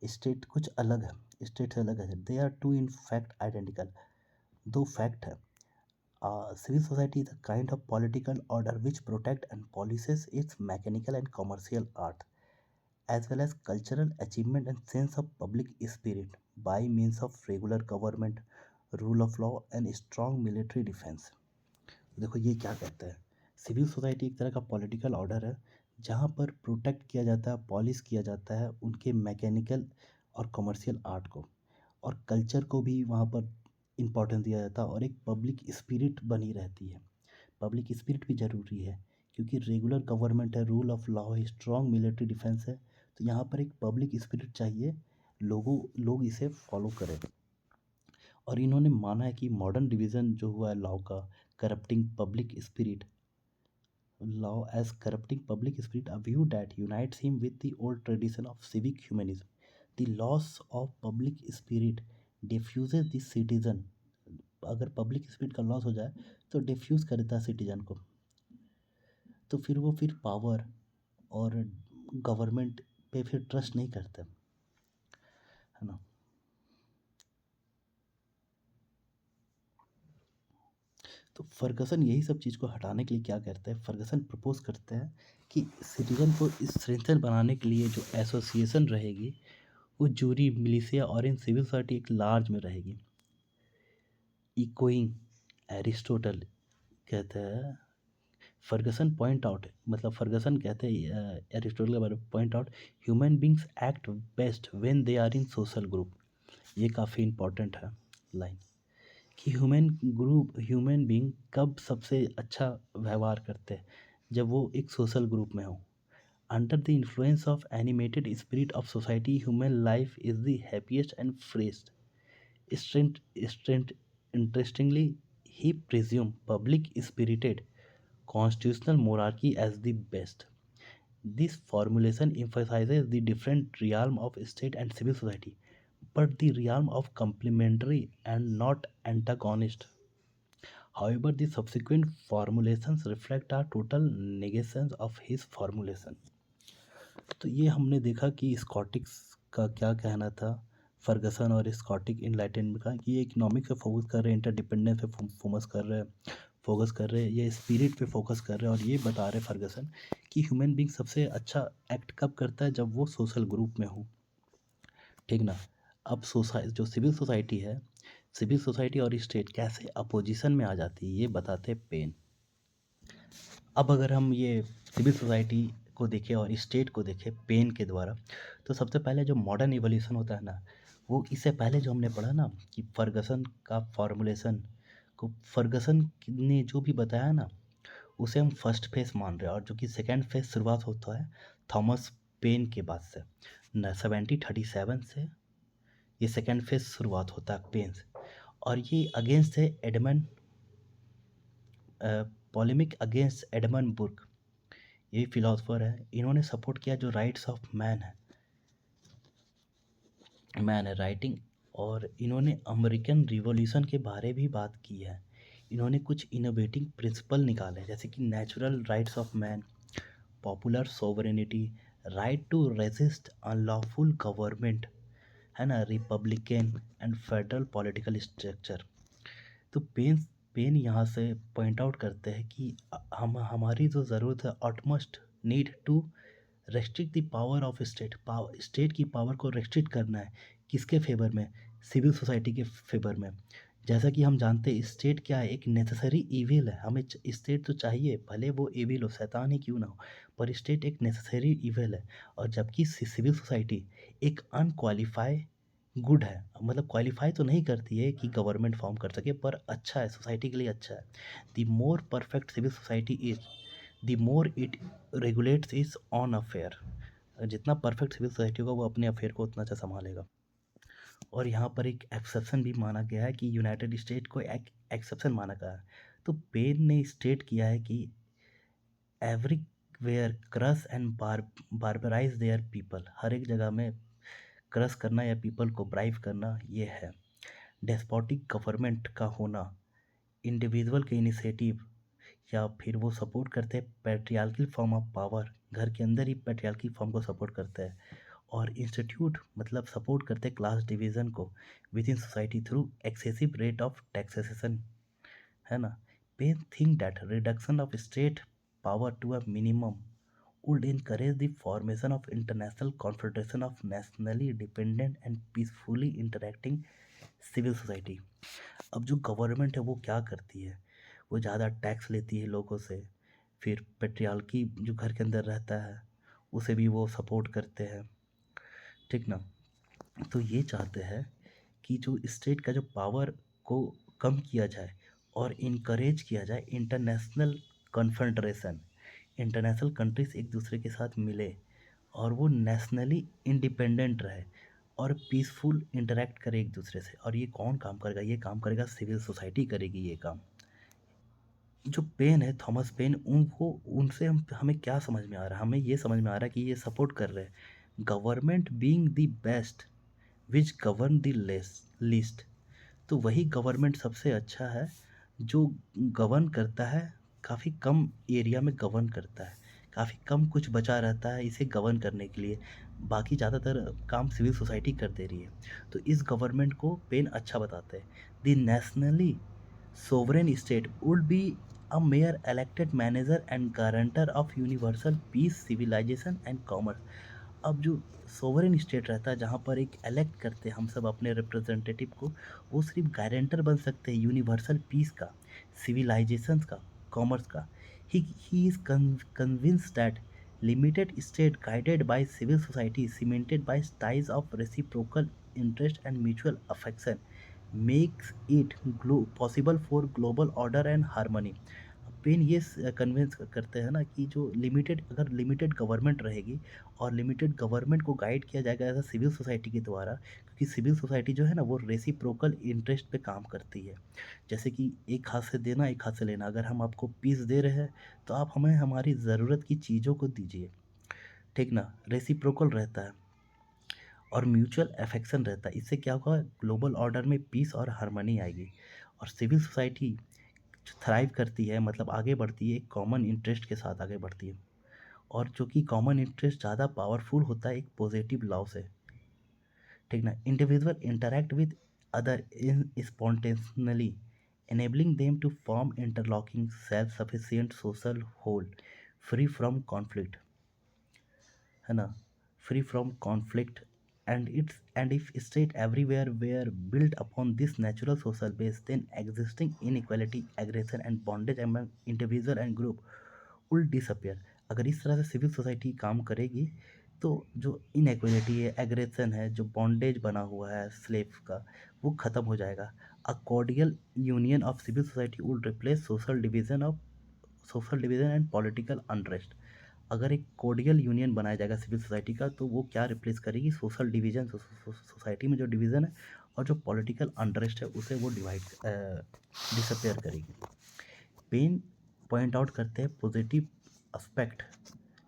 स्टेट कुछ अलग है, स्टेट से अलग है। They are two in fact identical. दो फैक्ट है। Civil society is a kind of political order which protect and policies its mechanical and commercial art, as well as cultural achievement and sense of public spirit by means of regular government, rule of law and strong military defense. देखो ये क्या कहता है, civil society एक तरह का political order है जहाँ पर प्रोटेक्ट किया जाता है, पॉलिश किया जाता है उनके मैकेनिकल और कमर्शियल आर्ट को, और कल्चर को भी वहाँ पर इम्पोर्टेंस दिया जाता है, और एक पब्लिक स्पिरिट बनी रहती है। पब्लिक स्पिरिट भी ज़रूरी है क्योंकि रेगुलर गवर्नमेंट है, रूल ऑफ लॉ है, स्ट्रॉन्ग मिलिट्री डिफेंस है, तो यहाँ पर एक पब्लिक स्पिरिट चाहिए, लोग इसे फॉलो करें। और इन्होंने माना है कि मॉडर्न डिवीज़न जो हुआ है लॉ का, corrupting public spirit, law as corrupting public spirit, a view that unites him with the old tradition of civic humanism. The loss of public spirit diffuses the citizen. अगर public spirit का loss हो जाए तो diffuse कर देता है citizen को, तो फिर वो फिर पावर और गवर्नमेंट पे फिर ट्रस्ट नहीं करते, है ना। तो फर्गसन यही सब चीज़ को हटाने के लिए क्या करते हैं, फर्गसन प्रपोज करते हैं कि सिटीजन को इस स्ट्रेंथन बनाने के लिए जो एसोसिएशन रहेगी वो जूरी, मिलिशिया और इन सिविल सोसाइटी एक लार्ज में रहेगी। इकोइंग एरिस्टोटल कहते हैं, फर्गसन पॉइंट आउट, मतलब फर्गसन कहते हैं एरिस्टोटल के बारे में point out, human beings act best when they are in social group. ये काफ़ी इंपॉर्टेंट है लाइन, कि ह्यूमन बींग कब सबसे अच्छा व्यवहार करते हैं, जब वो एक सोशल ग्रुप में हो। Under the influence of animated spirit of society human life is the happiest and फ्रेस्ट strength. Interestingly, he presumed public spirited constitutional monarchy as the best. This formulation emphasizes the different realm of state and civil society, but the realm of complementary and not antagonist. However, the subsequent formulations reflect a total negation of his formulation. तो ये हमने देखा कि स्कॉटिक्स का क्या कहना था, Fergusson और स्कॉटिक इनलाइटनमेंट का, कि ये इकोनॉमिक पे फोकस कर रहे हैं, इंटरडिपेंडेंस पे फोकस कर रहे हैं, ये स्पिरिट पे फोकस कर रहे हैं, और ये बता रहे फर्गसन कि ह्यूमन बींग सबसे अच्छा एक्ट कब करता है, जब वो सोशल ग्रुप में हो, ठीक ना। अब जो सिविल सोसाइटी है, सिविल सोसाइटी और स्टेट कैसे अपोजिशन में आ जाती है, ये बताते पेन। अब अगर हम ये सिविल सोसाइटी को देखें और स्टेट को देखें पेन के द्वारा, तो सबसे पहले जो मॉडर्न इवोल्यूशन होता है ना, वो इससे पहले जो हमने पढ़ा ना कि फर्गसन का फॉर्मुलेशन को, फर्गसन ने जो भी बताया ना उसे हम फर्स्ट फेज मान रहे हैं, और जो कि सेकेंड फेज शुरुआत होता है थॉमस पेन के बाद से, 1737 से ये सेकेंड फेज शुरुआत होता है पेन से। और ये अगेंस्ट है एडमंड, पॉलेमिक अगेंस्ट एडमंड बुर्क, ये फिलोसफर है, इन्होंने सपोर्ट किया जो राइट्स ऑफ मैन है राइटिंग, और इन्होंने अमेरिकन रिवॉल्यूशन के बारे भी बात की है। इन्होंने कुछ इनोवेटिंग प्रिंसिपल निकाले, जैसे कि natural rights of man, popular sovereignty, right to resist unlawful government, है ना, republican and federal political structure. तो पेन यहाँ से पॉइंट आउट करते हैं कि हमारी जो ज़रूरत है, utmost need to restrict the power of state की पावर को रेस्ट्रिक्ट करना है, किसके फेवर में, सिविल सोसाइटी के फेवर में, जैसा कि हम जानते हैं स्टेट क्या है, एक नेसेसरी इविल है। हमें स्टेट तो चाहिए, भले वो इविल हो, शैतान ही क्यों ना हो, पर स्टेट एक नेसेसरी इविल है। और जबकि सिविल सोसाइटी एक अनक्वालिफाई गुड है, मतलब क्वालिफाई तो नहीं करती है कि गवर्नमेंट फॉर्म कर सके, पर अच्छा है, सोसाइटी के लिए अच्छा है। The more perfect civil society is, the more it regulates is on affair. जितना परफेक्ट सिविल सोसाइटी होगा वो अपने अफेयर को उतना अच्छा संभालेगा। और यहाँ पर एक एक्सेप्शन भी माना गया है कि यूनाइटेड स्टेट को एक एक्सेप्शन माना गया है। तो पेन ने स्टेट किया है कि everywhere crush and barbarise their people, हर एक जगह में क्रश करना या पीपल को ब्राइव करना ये है। डेस्पोटिक गवर्नमेंट का होना, इंडिविजुअल के इनिशिएटिव, या फिर वो सपोर्ट करते हैं पैट्रियार्कल फॉर्म ऑफ पावर, घर के अंदर ही पैट्रियार्कल फॉर्म को सपोर्ट करते हैं। और इंस्टीट्यूट मतलब सपोर्ट करते हैं क्लास डिवीज़न को within society through excessive rate of taxation, है ना। Paine think that reduction of state power to a minimum would encourage the formation of international confederation of nationally dependent and peacefully interacting civil society। अब जो government है वो क्या करती है, वो ज़्यादा टैक्स लेती है लोगों से, फिर पेट्रियार्की जो घर के अंदर रहता है उसे भी वो सपोर्ट करते हैं, ठीक ना। तो ये चाहते हैं कि जो स्टेट का जो पावर को कम किया जाए और इनकरेज किया जाए इंटरनेशनल कन्फेडरेशन, इंटरनेशनल कंट्रीज एक दूसरे के साथ मिले और वो नेशनली इंडिपेंडेंट रहे और पीसफुल इंटरेक्ट करे एक दूसरे से। और ये कौन काम करेगा, ये काम करेगा सिविल सोसाइटी करेगी ये काम। जो पेन है, थॉमस पेन, उनको उनसे हमें क्या समझ में आ रहा है, हमें ये समझ में आ रहा है कि ये सपोर्ट कर रहे हैं government being the best which govern the least. तो वही गवर्नमेंट सबसे अच्छा है जो गवर्न करता है, काफ़ी कम एरिया में गवर्न करता है, काफ़ी कम कुछ बचा रहता है इसे गवर्न करने के लिए, बाकी ज़्यादातर काम सिविल सोसाइटी कर दे रही है। तो इस गवर्नमेंट को पेन अच्छा बताते हैं। The nationally sovereign state would be a mere elected manager and guarantor of universal peace, civilization and commerce। अब जो सोवरेन स्टेट रहता है जहाँ पर एक इलेक्ट करते हैं हम सब अपने रिप्रेजेंटेटिव को, वो सिर्फ गारंटर बन सकते हैं यूनिवर्सल पीस का, सिविलाइजेशन का, कॉमर्स का। He is convinced that limited state guided by civil society cemented by ties of reciprocal interest and mutual affection makes it possible for global order and harmony. Paine ये convince करते हैं ना कि जो limited, अगर limited government रहेगी और limited government को गाइड किया जाएगा ऐसा सिविल सोसाइटी के द्वारा, क्योंकि सिविल सोसाइटी जो है ना वो रेसिप्रोकल इंटरेस्ट पे काम करती है। जैसे कि एक हाथ से देना एक हाथ से लेना, अगर हम आपको पीस दे रहे हैं तो आप हमें हमारी ज़रूरत की चीज़ों को दीजिए, ठीक ना। रेसिप्रोकल रहता है और म्यूचुअल अफेक्शन रहता है, इससे क्या होगा, ग्लोबल ऑर्डर में पीस और हार्मनी आएगी। और सिविल सोसाइटी थ्राइव करती है, मतलब आगे बढ़ती है एक कॉमन इंटरेस्ट के साथ आगे बढ़ती है। और चूँकि कॉमन इंटरेस्ट ज़्यादा पावरफुल होता है एक पॉजिटिव लॉ से, ठीक ना। Individual interact with other in spontaneously enabling them to form interlocking self-sufficient social whole free from conflict, है ना, free from conflict। And if state everywhere were built upon this natural social base, then existing inequality, aggression and bondage among individual and group will disappear। अगर इस तरह से civil society काम करेगी तो जो इनइक्वालिटी है, एग्रेशन है, जो बॉन्डेज बना हुआ है स्लेव का, वो ख़त्म हो जाएगा। A cordial union of civil society would replace social division and political unrest. अगर एक कोर्डियल यूनियन बनाया जाएगा सिविल सोसाइटी का तो वो क्या रिप्लेस करेगी, सोशल डिवीज़न, सोसाइटी में जो डिवीज़न है और जो पॉलिटिकल अनरेस्ट है उसे वो डिसअपेयर करेगी। पेन पॉइंट आउट करते हैं पॉजिटिव एस्पेक्ट,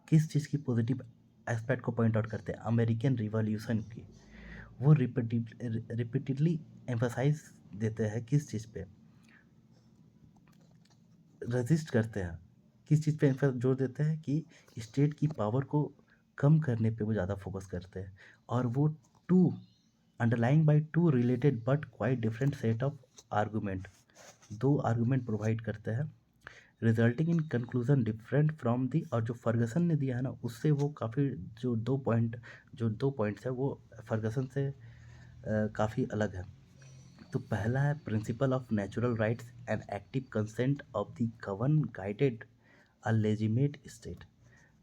किस चीज़ की पॉजिटिव एस्पेक्ट को पॉइंट आउट करते हैं, अमेरिकन रिवॉल्यूशन की। वो रिपीटेडली एम्फसाइज देते हैं किस चीज़ पे, रजिस्ट करते हैं, किस चीज़ पे जोर देते हैं कि स्टेट की पावर को कम करने पे वो ज़्यादा फोकस करते हैं। और वो two underlying by two related but quite different set of argument, दो आर्गूमेंट प्रोवाइड करते हैं resulting in conclusion different from the. और जो फर्गसन ने दिया है ना उससे वो काफ़ी, जो दो पॉइंट्स है वो फर्गसन से काफ़ी अलग है। तो पहला है principle of natural rights and active consent of the govern guided a legitimate state.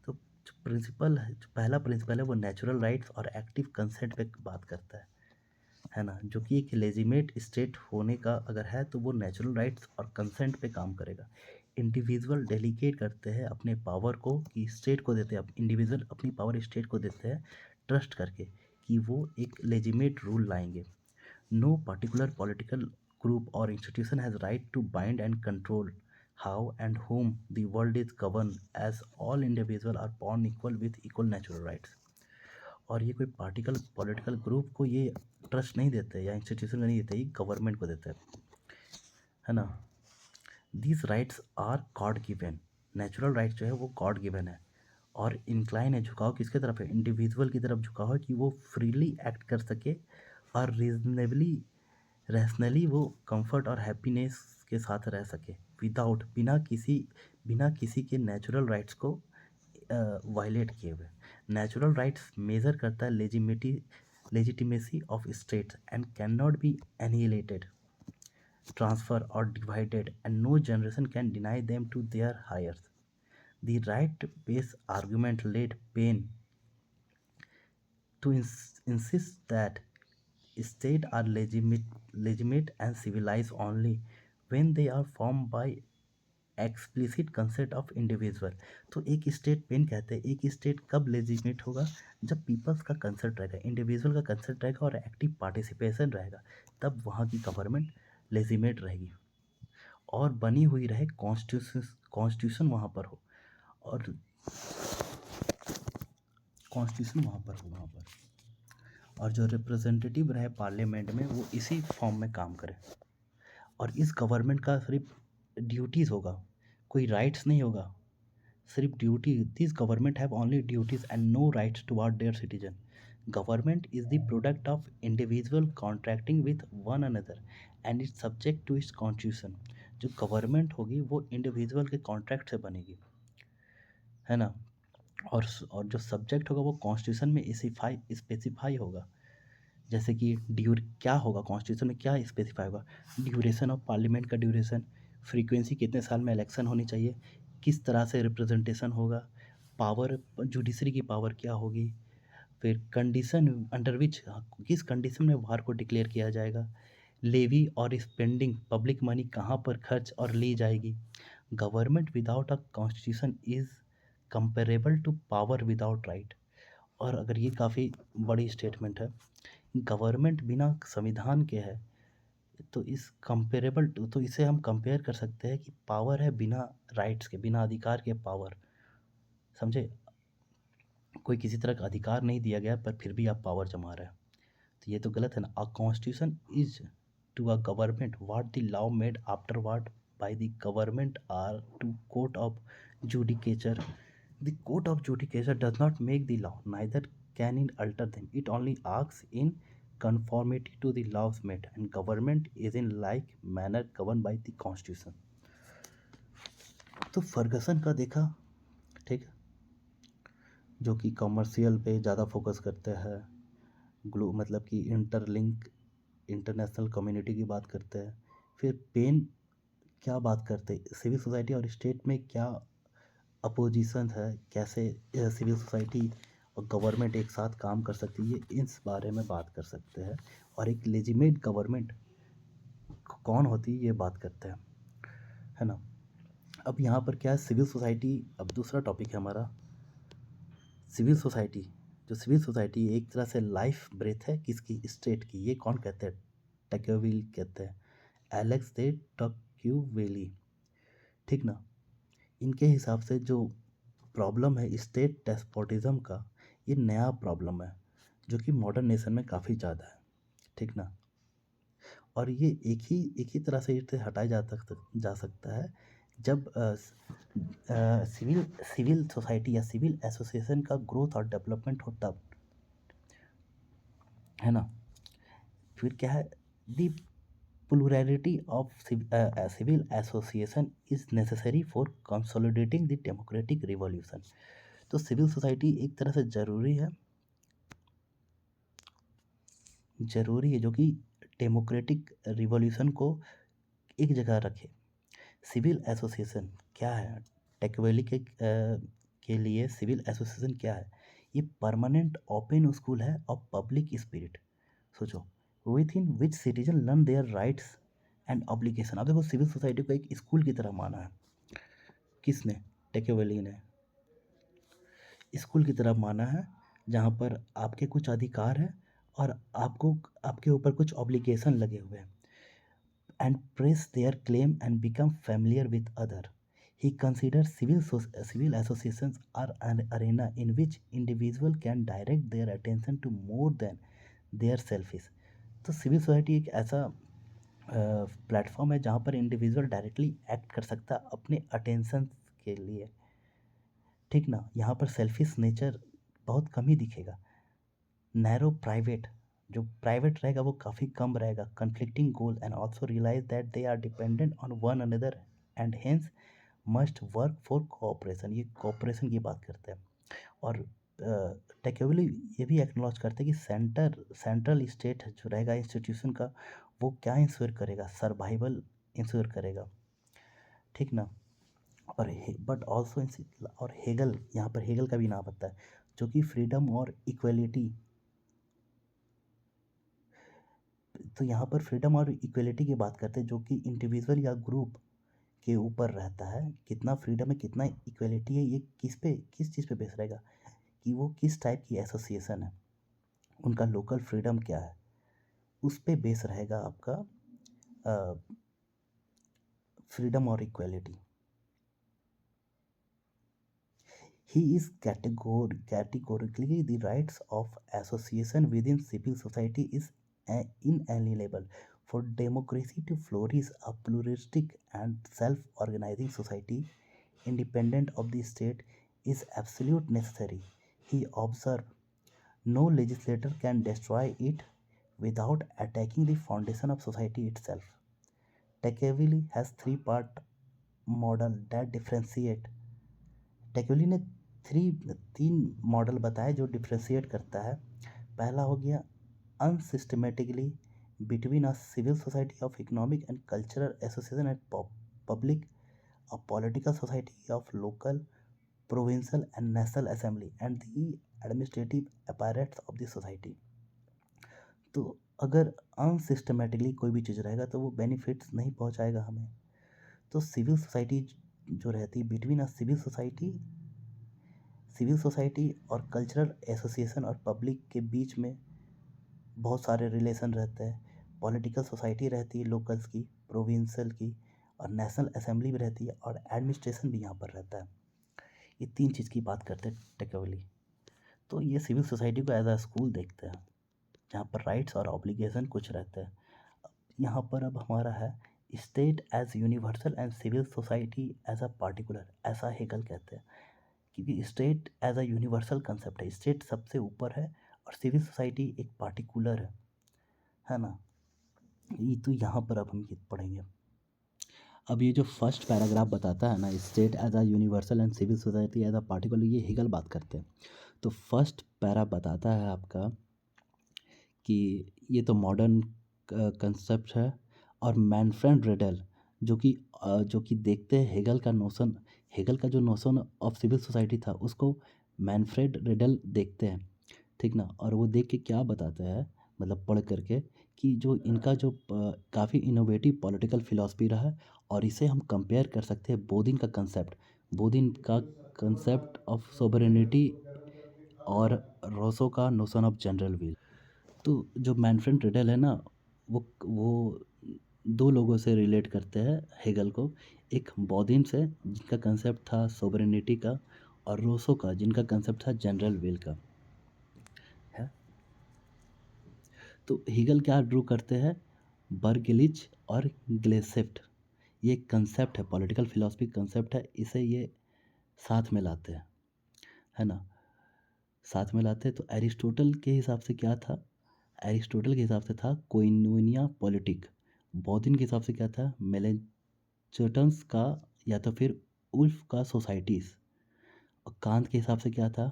तो जो प्रिंसिपल है, जो पहला प्रिंसिपल है वो नेचुरल राइट्स और एक्टिव कंसेंट पे बात करता है ना, जो कि एक लेजिमेट स्टेट होने का अगर है तो वो नेचुरल राइट्स और कंसेंट पे काम करेगा। इंडिविजुअल डेलीगेट करते हैं अपने पावर को कि स्टेट को देते हैं, इंडिविजुअल अपनी पावर स्टेट को देते हैं ट्रस्ट करके कि वो एक लेजिमेट रूल लाएंगे। No particular political group or institution has right to bind and control how and whom the world is governed, as all individuals are born equal with equal natural rights। और ये कोई particle political group को ये trust नहीं देते या institution को नहीं देते, ये गवर्नमेंट को देते हैं, है ना। These rights are God given. Natural rights जो है वो गॉड गिवन है। और इंक्लाइन है, झुकाव किसके तरफ है, इंडिविजुअल की तरफ झुकाव है कि वो फ्रीली एक्ट कर सके और रीजनेबली रैशनली वो कंफर्ट और हैप्पीनेस के साथ रह सके विदाउट बिना किसी के नेचुरल राइट्स को वायलेट किए हुए। नेचुरल राइट्स मेजर करता है legitimacy of states and can not be annihilated, transfer और divided, and no generation can deny them to their heirs. The right-based argument led Paine to insist that states are legitimate and civilized only when they are formed by explicit consent of individual. तो एक state pen कहते हैं एक state कब legitimate होगा, जब peoples का consent रहेगा, इंडिविजुअल का कंसेंट रहेगा और एक्टिव पार्टिसिपेशन रहेगा, तब वहाँ की गवर्नमेंट लेजिटिमेट रहेगी और बनी हुई रहे कॉन्स्टिट्यूशन वहाँ पर हो और कॉन्स्टिट्यूशन वहाँ पर और जो रिप्रेजेंटेटिव रहे पार्लियामेंट में वो इसी फॉर्म में काम करे। और इस गवर्नमेंट का सिर्फ ड्यूटीज़ होगा, कोई राइट्स नहीं होगा, सिर्फ duty. This government have only duties and no rights toward their citizen. Government is the product of individual contracting with one another and its subject to its constitution. जो government होगी वो individual के contract से बनेगी, है ना। और जो सब्जेक्ट होगा वो कॉन्स्टिट्यूशन में स्पेसिफाई होगा। जैसे कि क्या होगा कॉन्स्टिट्यूशन में, क्या स्पेसिफाई होगा, ड्यूरेशन ऑफ पार्लियामेंट का ड्यूरेशन, फ्रीक्वेंसी कितने साल में इलेक्शन होनी चाहिए, किस तरह से रिप्रेजेंटेशन होगा, पावर जुडिशरी की पावर क्या होगी, फिर कंडीशन अंडर विच किस कंडीशन में वार को डिक्लेयर किया जाएगा, लेवी और स्पेंडिंग पब्लिक मनी कहाँ पर खर्च और ली जाएगी। Government without a constitution is comparable to power without right. और अगर ये काफ़ी बड़ी स्टेटमेंट है, गवर्नमेंट बिना संविधान के है तो इस कंपेरेबल तो इसे हम कंपेयर कर सकते हैं कि पावर है बिना राइट्स के, बिना अधिकार के पावर, समझे। कोई किसी तरह का अधिकार नहीं दिया गया पर फिर भी आप पावर जमा रहे हैं, तो ये तो गलत है ना। A constitution is to a government what the law made afterward by the government are to court of judicature. The court of judicature does not make the law, neither can in alter them, it only asks in conformity to the laws made, and government is in like manner governed by the constitution। तो Fergusson का देखा, ठीक है, जो कि commercial पे ज़्यादा focus करते हैं, मतलब कि इंटरलिंक इंटरनेशनल कम्युनिटी की बात करते हैं। फिर पेन क्या बात करते हैं, सिविल सोसाइटी और स्टेट में क्या अपोजिशन है, कैसे सिविल सोसाइटी और गवर्नमेंट एक साथ काम कर सकती है, ये इस बारे में बात कर सकते हैं। और एक लेजिमेट गवर्नमेंट कौन होती है ये बात करते हैं, है ना। अब यहाँ पर क्या है, सिविल सोसाइटी, अब दूसरा टॉपिक है हमारा सिविल सोसाइटी। जो सिविल सोसाइटी एक तरह से लाइफ ब्रेथ है किसकी, स्टेट की। ये कौन कहते हैं, टक्यूविल कहते हैं, एलेक्स दे टक्यूवेली, ठीक ना। इनके हिसाब से जो प्रॉब्लम है स्टेट डेस्पोटिज्म का, ये नया प्रॉब्लम है जो कि मॉडर्न नेशन में काफ़ी ज़्यादा है, ठीक ना। और ये एक ही तरह से इसे हटाया जा सकता है जब सिविल सोसाइटी या सिविल एसोसिएशन का ग्रोथ और डेवलपमेंट हो तब, है ना। फिर क्या है, दी plurality of civil association is necessary for consolidating the democratic revolution। तो सिविल सोसाइटी एक तरह से ज़रूरी है जो कि डेमोक्रेटिक रिवॉल्यूशन को एक जगह रखे। सिविल एसोसिएशन क्या है? टेक्नोलॉजी के लिए सिविल एसोसिएशन क्या है? ये परमानेंट ओपन स्कूल है ऑफ पब्लिक स्पिरिट। सोचो, with in which citizen learn their rights and obligation. अब देखो, सिविल सोसाइटी को एक स्कूल की तरह माना है। किसने? टेक्नोलॉजी ने स्कूल की तरह माना है, जहाँ पर आपके कुछ अधिकार हैं और आपको आपके ऊपर कुछ ऑब्लिगेशन लगे हुए हैं। And press their claim and become familiar with other. He considers civil associations are an arena in which individual can direct their attention to more than their selfish. तो सिविल सोसाइटी एक ऐसा platform है जहाँ पर individual directly act कर सकता है अपने अटेंशन के लिए। ठीक ना? यहाँ पर सेल्फिश नेचर बहुत कम ही दिखेगा। नैरो प्राइवेट, जो प्राइवेट रहेगा वो काफ़ी कम रहेगा। Conflicting goal and also realise that they are dependent on one another and hence must work for cooperation. ये कोऑपरेशन की बात करते हैं। और टेक्नोलॉजी ये भी एक्नॉलेज करते हैं कि सेंट्रल स्टेट जो रहेगा इंस्टीट्यूशन का, वो क्या इंश्योर करेगा? सर्वाइवल इंश्योर करेगा। ठीक ना? और बट ऑल्सो और हेगल, यहाँ पर हेगल का भी नाम आता है, जो कि फ्रीडम और इक्वलिटी, तो यहाँ पर फ्रीडम और इक्वलिटी की बात करते हैं, जो कि इंडिविजुअल या ग्रुप के ऊपर रहता है। कितना फ्रीडम है, कितना इक्वलिटी है, ये किस चीज़ पे बेस रहेगा कि वो किस टाइप की एसोसिएशन है, उनका लोकल फ्रीडम क्या है, उस पे बेस रहेगा आपका फ्रीडम और equality. He is categorically the rights of association within civil society is inalienable. For democracy to flourish, a pluralistic and self-organizing society independent of the state is absolute necessary. He observed, no legislator can destroy it without attacking the foundation of society itself. Tocqueville has three-part model that differentiate. Technology ने तीन model बताए जो differentiate करता है। पहला हो गया unsystematically between a civil society of economic and cultural association and public, a political society of local, provincial and national assembly and the administrative apparatus of the society. तो अगर अनसिस्टमेटिकली कोई भी चीज़ रहेगा तो वो बेनिफिट्स नहीं पहुंचाएगा हमें। तो सिविल सोसाइटी जो रहती है बिटवीन अ सिविल सोसाइटी और कल्चरल एसोसिएशन और पब्लिक के बीच में बहुत सारे रिलेशन रहते हैं। पॉलिटिकल सोसाइटी रहती है लोकल्स की, प्रोविंशियल की, और नेशनल असेंबली भी रहती है, और एडमिनिस्ट्रेशन भी यहाँ पर रहता है। ये तीन चीज़ की बात करते हैं टेक्नोलॉजी। तो ये सिविल सोसाइटी को एज अ स्कूल देखते हैं जहाँ पर राइट्स और ऑब्लिगेशन कुछ रहते हैं। यहाँ पर अब हमारा है state as universal and civil society as a particular, ऐसा हेगल कहते हैं। क्योंकि state as a universal concept है, स्टेट सबसे ऊपर है और सिविल सोसाइटी एक पार्टिकुलर है ना? ये तो यहाँ पर अब हम ये पढ़ेंगे। अब ये जो फर्स्ट पैराग्राफ बताता है ना, state as a universal and civil society as a particular, ये हेगल बात करते हैं। तो फर्स्ट पैरा बताता है आपका कि ये तो मॉडर्न कंसेप्ट है, और मैनफ्रेड रेडल जो कि देखते हैं हेगल का जो नोशन ऑफ सिविल सोसाइटी था उसको मैनफ्रेड रेडल देखते हैं। ठीक ना? और वो देख के क्या बताता है, मतलब पढ़ करके, कि जो इनका जो काफ़ी इनोवेटिव पॉलिटिकल फिलॉसफी रहा है, और इसे हम कंपेयर कर सकते हैं बोदिन का कंसेप्ट ऑफ सोवरेनिटी और रोसो का नोशन ऑफ जनरल विल। तो जो मैनफ्रेड रेडल है ना, वो दो लोगों से रिलेट करते हैं हेगल को। एक बॉदिन से जिनका कंसेप्ट था सोवरेनिटी का, और रोसो का जिनका कंसेप्ट था जनरल विल का है। तो हेगल क्या ड्रू करते हैं? बर्गलिच और ग्लेसेफ्ट, ये कंसेप्ट है, पॉलिटिकल फिलॉसफी कंसेप्ट है, इसे ये साथ में लाते हैं, है ना? साथ में लाते हैं। तो एरिस्टोटल के हिसाब से क्या था? एरिस्टोटल के हिसाब से था कोइनोनिया पॉलिटिक। बॉदिन के हिसाब से क्या था? मेलेंचोटन्स का, या तो फिर उल्फ का सोसाइटीज़। और कांत के हिसाब से क्या था?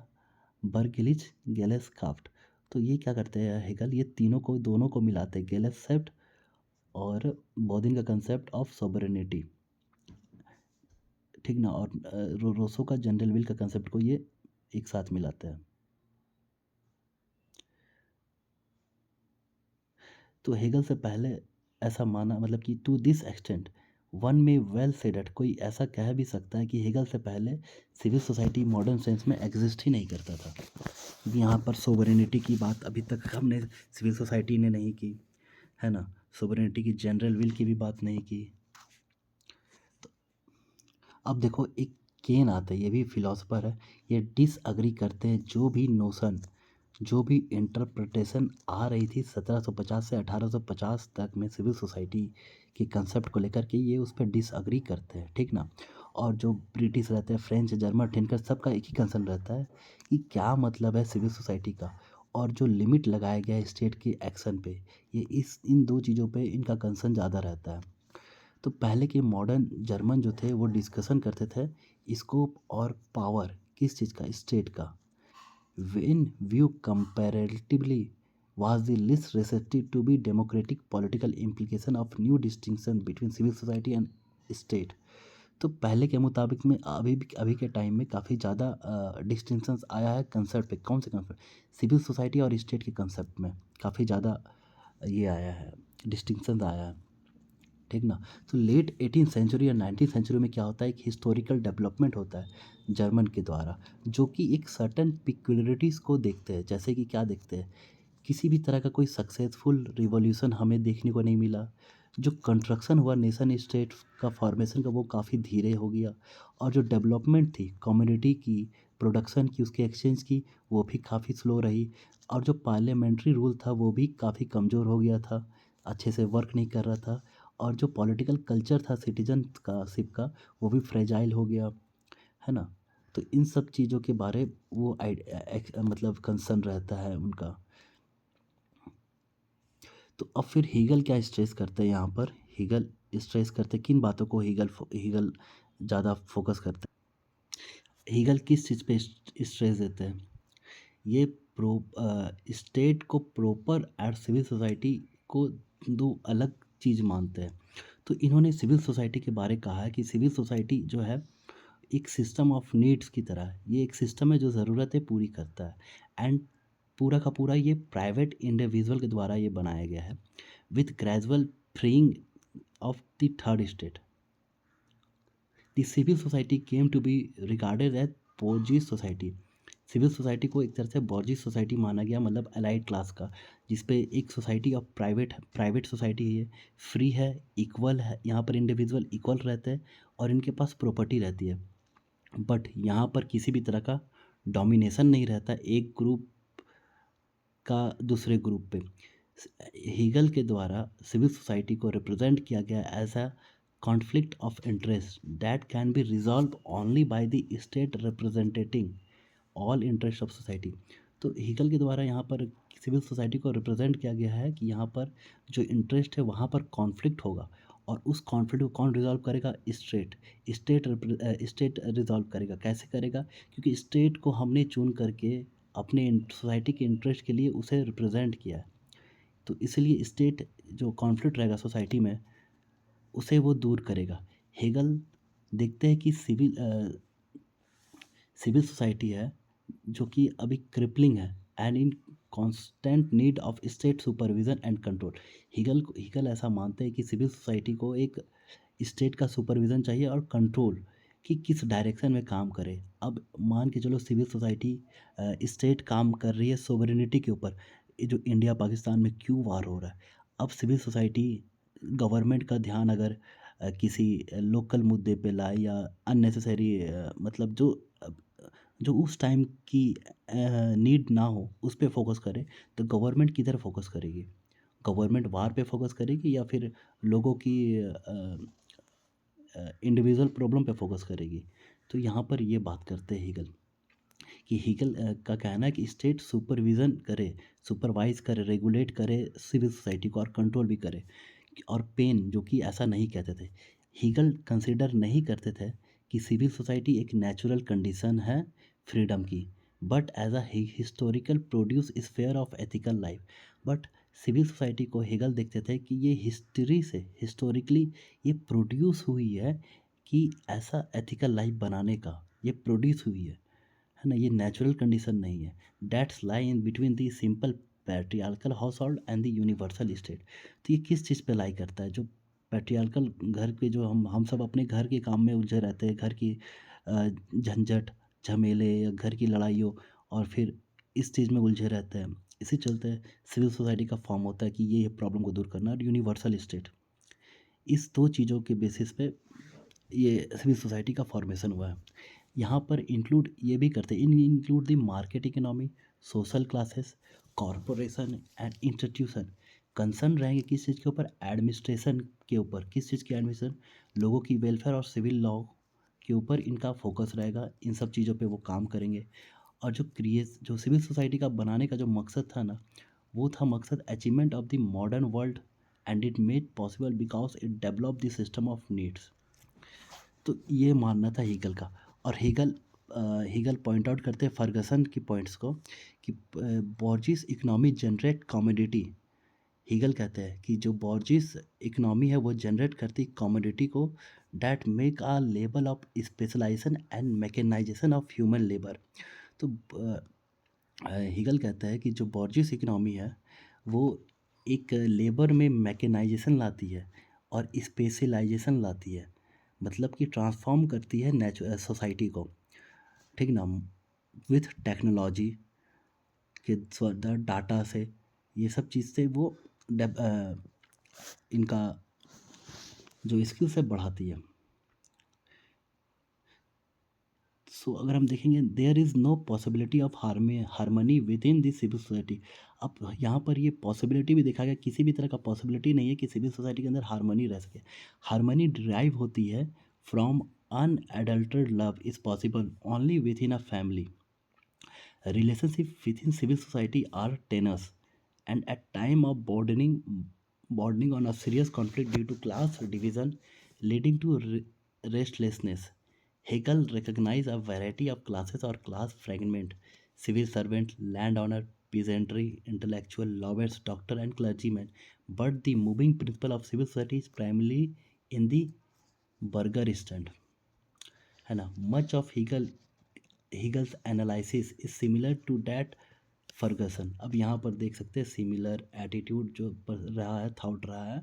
बर्गलिच गैलेसकाफ्ट, तो ये क्या करते हैं हेगल, ये तीनों को दोनों को मिलाते हैं, गेलेफ्सेप्ट और बॉदिन का कंसेप्ट ऑफ सॉवरेनिटी, ठीक ना, और रोसो का जनरल विल का कंसेप्ट को ये एक साथ मिलाते हैं। तो हेगल से पहले ऐसा माना, मतलब कि टू दिस एक्सटेंट वन में वेल से डेट, कोई ऐसा कह भी सकता है कि हेगल से पहले सिविल सोसाइटी मॉडर्न सेंस में एग्जिस्ट ही नहीं करता था, क्योंकि यहाँ पर सोवरेनिटी की बात अभी तक हमने सिविल सोसाइटी ने नहीं की, है ना, सोवरेनिटी की जनरल विल की भी बात नहीं की। अब देखो एक केन आता है, ये भी फिलोसोफर है, ये डिसअग्री करते हैं जो भी नोशन, जो भी इंटरप्रिटेशन आ रही थी 1750 से 1850 तक में सिविल सोसाइटी के कंसेप्ट को लेकर के, ये उस पर डिसअग्री करते हैं, ठीक ना। और जो ब्रिटिश रहते हैं, फ्रेंच, जर्मन थिंकर, सबका एक ही कंसर्न रहता है कि क्या मतलब है सिविल सोसाइटी का, और जो लिमिट लगाया गया है स्टेट के एक्शन पे, ये इस इन दो चीज़ों पे इनका कंसर्न ज़्यादा रहता है। तो पहले के मॉडर्न जर्मन जो थे वो डिस्कशन करते थे स्कोप और पावर किस चीज़ का, स्टेट का, when view comparatively was the least receptive to be democratic political implication of new distinction between civil society and state। तो पहले के मुताबिक में अभी के टाइम में काफ़ी ज़्यादा डिस्टिंक्शंस आया है कंसेप्ट पे, कौन से कंसेप्ट, सिविल सोसाइटी और स्टेट के कंसेप्ट में काफ़ी ज़्यादा ये आया है, डिस्टिंक्शंस आया है, ठीक ना। तो लेट 18th सेंचुरी और 19th सेंचुरी में क्या होता है, एक हिस्टोरिकल डेवलपमेंट होता है जर्मन के द्वारा, जो कि एक सर्टन पिक्युलरिटीज़ को देखते हैं, जैसे कि क्या देखते हैं, किसी भी तरह का कोई सक्सेसफुल रिवॉल्यूशन हमें देखने को नहीं मिला, जो कंस्ट्रक्शन हुआ नेशन स्टेट का फॉर्मेशन का वो काफ़ी धीरे हो गया, और जो डेवलपमेंट थी कम्युनिटी की, प्रोडक्शन की, उसके एक्सचेंज की, वो भी काफ़ी स्लो रही, और जो पार्लियामेंट्री रूल था वो भी काफ़ी कमज़ोर हो गया था, अच्छे से वर्क नहीं कर रहा था, और जो पॉलिटिकल कल्चर था सिटीजन का शिप का, वो भी फ्रेजाइल हो गया, है ना। तो इन सब चीज़ों के बारे वो मतलब कंसर्न रहता है उनका। तो अब फिर हीगल क्या स्ट्रेस करते हैं यहाँ पर, हीगल स्ट्रेस करते हैं किन बातों को, हीगल ज़्यादा फोकस करते हैं, हीगल किस चीज़ पे स्ट्रेस देते हैं, ये प्रो स्टेट को प्रॉपर और सिविल सोसाइटी को दो अलग चीज़ मानते हैं। तो इन्होंने सिविल सोसाइटी के बारे कहा है कि सिविल सोसाइटी जो है एक सिस्टम ऑफ नीड्स की तरह है, ये एक सिस्टम है जो ज़रूरतें पूरी करता है, एंड पूरा का पूरा ये प्राइवेट इंडिविजुअल के द्वारा ये बनाया गया है, with gradual freeing of the third state. The civil society came to be regarded as bourgeois society. Civil society को एक तरह से बोर्जियस सोसाइटी माना गया, मतलब एलाइड क्लास का, जिसपे एक सोसाइटी ऑफ प्राइवेट सोसाइटी है, ये फ्री है, इक्वल है, यहाँ पर इंडिविजुअल इक्वल रहते हैं और इनके पास प्रॉपर्टी रहती है, बट यहाँ पर किसी भी तरह का डोमिनेशन नहीं रहता एक ग्रुप का दूसरे ग्रुप पे। हीगल के द्वारा सिविल सोसाइटी को रिप्रेजेंट किया गया as a conflict of interest that can be resolved only by the state representing all interest of society. तो हीगल के द्वारा यहाँ पर सिविल सोसाइटी को रिप्रेजेंट किया गया है कि यहाँ पर जो इंटरेस्ट है वहाँ पर कॉन्फ्लिक्ट होगा, और उस कॉन्फ्लिक्ट को कौन रिजॉल्व करेगा, स्टेट रिजॉल्व करेगा, कैसे करेगा, क्योंकि स्टेट को हमने चुन करके अपने सोसाइटी के इंटरेस्ट के लिए उसे रिप्रेजेंट किया है, तो इसलिए स्टेट जो कॉन्फ्लिक्ट रहेगा सोसाइटी में उसे वो दूर करेगा। हेगल देखते हैं कि सिविल सोसाइटी है जो कि अभी क्रिपलिंग है and in constant need of state supervision and control. Hegel ऐसा मानते हैं कि सिविल सोसाइटी को एक स्टेट का सुपरविजन चाहिए और कंट्रोल, कि किस डायरेक्शन में काम करे। अब मान के चलो सिविल सोसाइटी स्टेट काम कर रही है सोवरेनिटी के ऊपर, ये जो इंडिया पाकिस्तान में क्यों वार हो रहा है, अब सिविल सोसाइटी गवर्नमेंट का ध्यान अगर किसी लोकल मुद्दे पे लाए या अननेसेसरी, मतलब जो उस टाइम की नीड ना हो उस पे फोकस करे, तो गवर्नमेंट किधर फोकस करेगी, गवर्नमेंट वार पे फोकस करेगी या फिर लोगों की इंडिविजुअल प्रॉब्लम पे फोकस करेगी। तो यहाँ पर ये बात करते हैं हीगल, कि हीगल का कहना है कि स्टेट सुपरविज़न करे, सुपरवाइज करे, रेगुलेट करे सिविल सोसाइटी को और कंट्रोल भी करे। और पेन जो कि ऐसा नहीं कहते थे, हीगल कंसिडर नहीं करते थे कि सिविल सोसाइटी एक नेचुरल कंडीशन है फ्रीडम की, but as a historical produce sphere of ethical life. But civil society को हेगल देखते थे कि ये हिस्ट्री से हिस्टोरिकली ये प्रोड्यूस हुई है कि ऐसा एथिकल लाइफ बनाने का ये प्रोड्यूस हुई है ना, ये नेचुरल कंडीशन नहीं है। That's lie in between the simple patriarchal house hold and the universal state. तो ये किस चीज़ पे लाई करता है, जो पैट्रियार्कल घर के, जो हम सब अपने घर के काम में उलझे रहते हैं, घर की झंझट झमेले या घर की लड़ाइयों, और फिर इस चीज़ में उलझे रहते हैं। इसी चलते सिविल सोसाइटी का फॉर्म होता है कि ये प्रॉब्लम को दूर करना, और यूनिवर्सल स्टेट। इस दो चीज़ों के बेसिस पे ये सिविल सोसाइटी का फॉर्मेशन हुआ है। यहाँ पर इंक्लूड ये भी करते हैं, इन include the market economy, social classes, corporation and institution. Concern रहेंगे किस चीज़ के ऊपर, एडमिनिस्ट्रेशन के ऊपर। किस चीज़ की एडमिनिस्ट्रेशन, लोगों की वेलफेयर और सिविल लॉ के ऊपर इनका फोकस रहेगा। इन सब चीज़ों पे वो काम करेंगे। और जो सिविल सोसाइटी का बनाने का जो मकसद था ना, वो था मकसद achievement of the modern world, and it made possible because it develop the system of needs. तो ये मानना था हीगल का। और हीगल पॉइंट आउट करते हैं फर्गसन की पॉइंट्स को कि bourgeois economy generate commodity. Hegel कहते हैं कि जो बॉर्जिस इकोनॉमी है वो जनरेट करती कमोडिटी को, that make a level of specialisation and mechanisation of human labour. तो हीगल कहता है कि जो बॉर्जिस इकोनॉमी है वो एक लेबर में मैकेनाइजेशन लाती है और स्पेशलाइजेशन लाती है, मतलब कि ट्रांसफॉर्म करती है सोसाइटी को, ठीक ना, विथ टेक्नोलॉजी के डाटा से, ये सब चीज़ से वो इनका जो स्किल्स है बढ़ाती है। सो अगर हम देखेंगे, there is no possibility of harmony within the civil society. अब यहाँ पर ये पॉसिबिलिटी भी देखा गया, किसी भी तरह का पॉसिबिलिटी नहीं है कि सिविल सोसाइटी के अंदर हारमनी रह सके। हारमनी डिराइव होती है from unadulterated love is possible only within a family. Relationship within civil society are tenuous and at time of bordering on a serious conflict due to class division leading to restlessness. Hegel recognized a variety of classes or class fragment: civil servant, landowner, peasantry, intellectual, lawyers, doctor, and clergyman. But the moving principle of civil society is primarily in the burger stand, है ना। Much of Hegel's analysis is similar to that Ferguson. अब यहाँ पर देख सकते हैं similar attitude जो रहा है, थॉट रहा है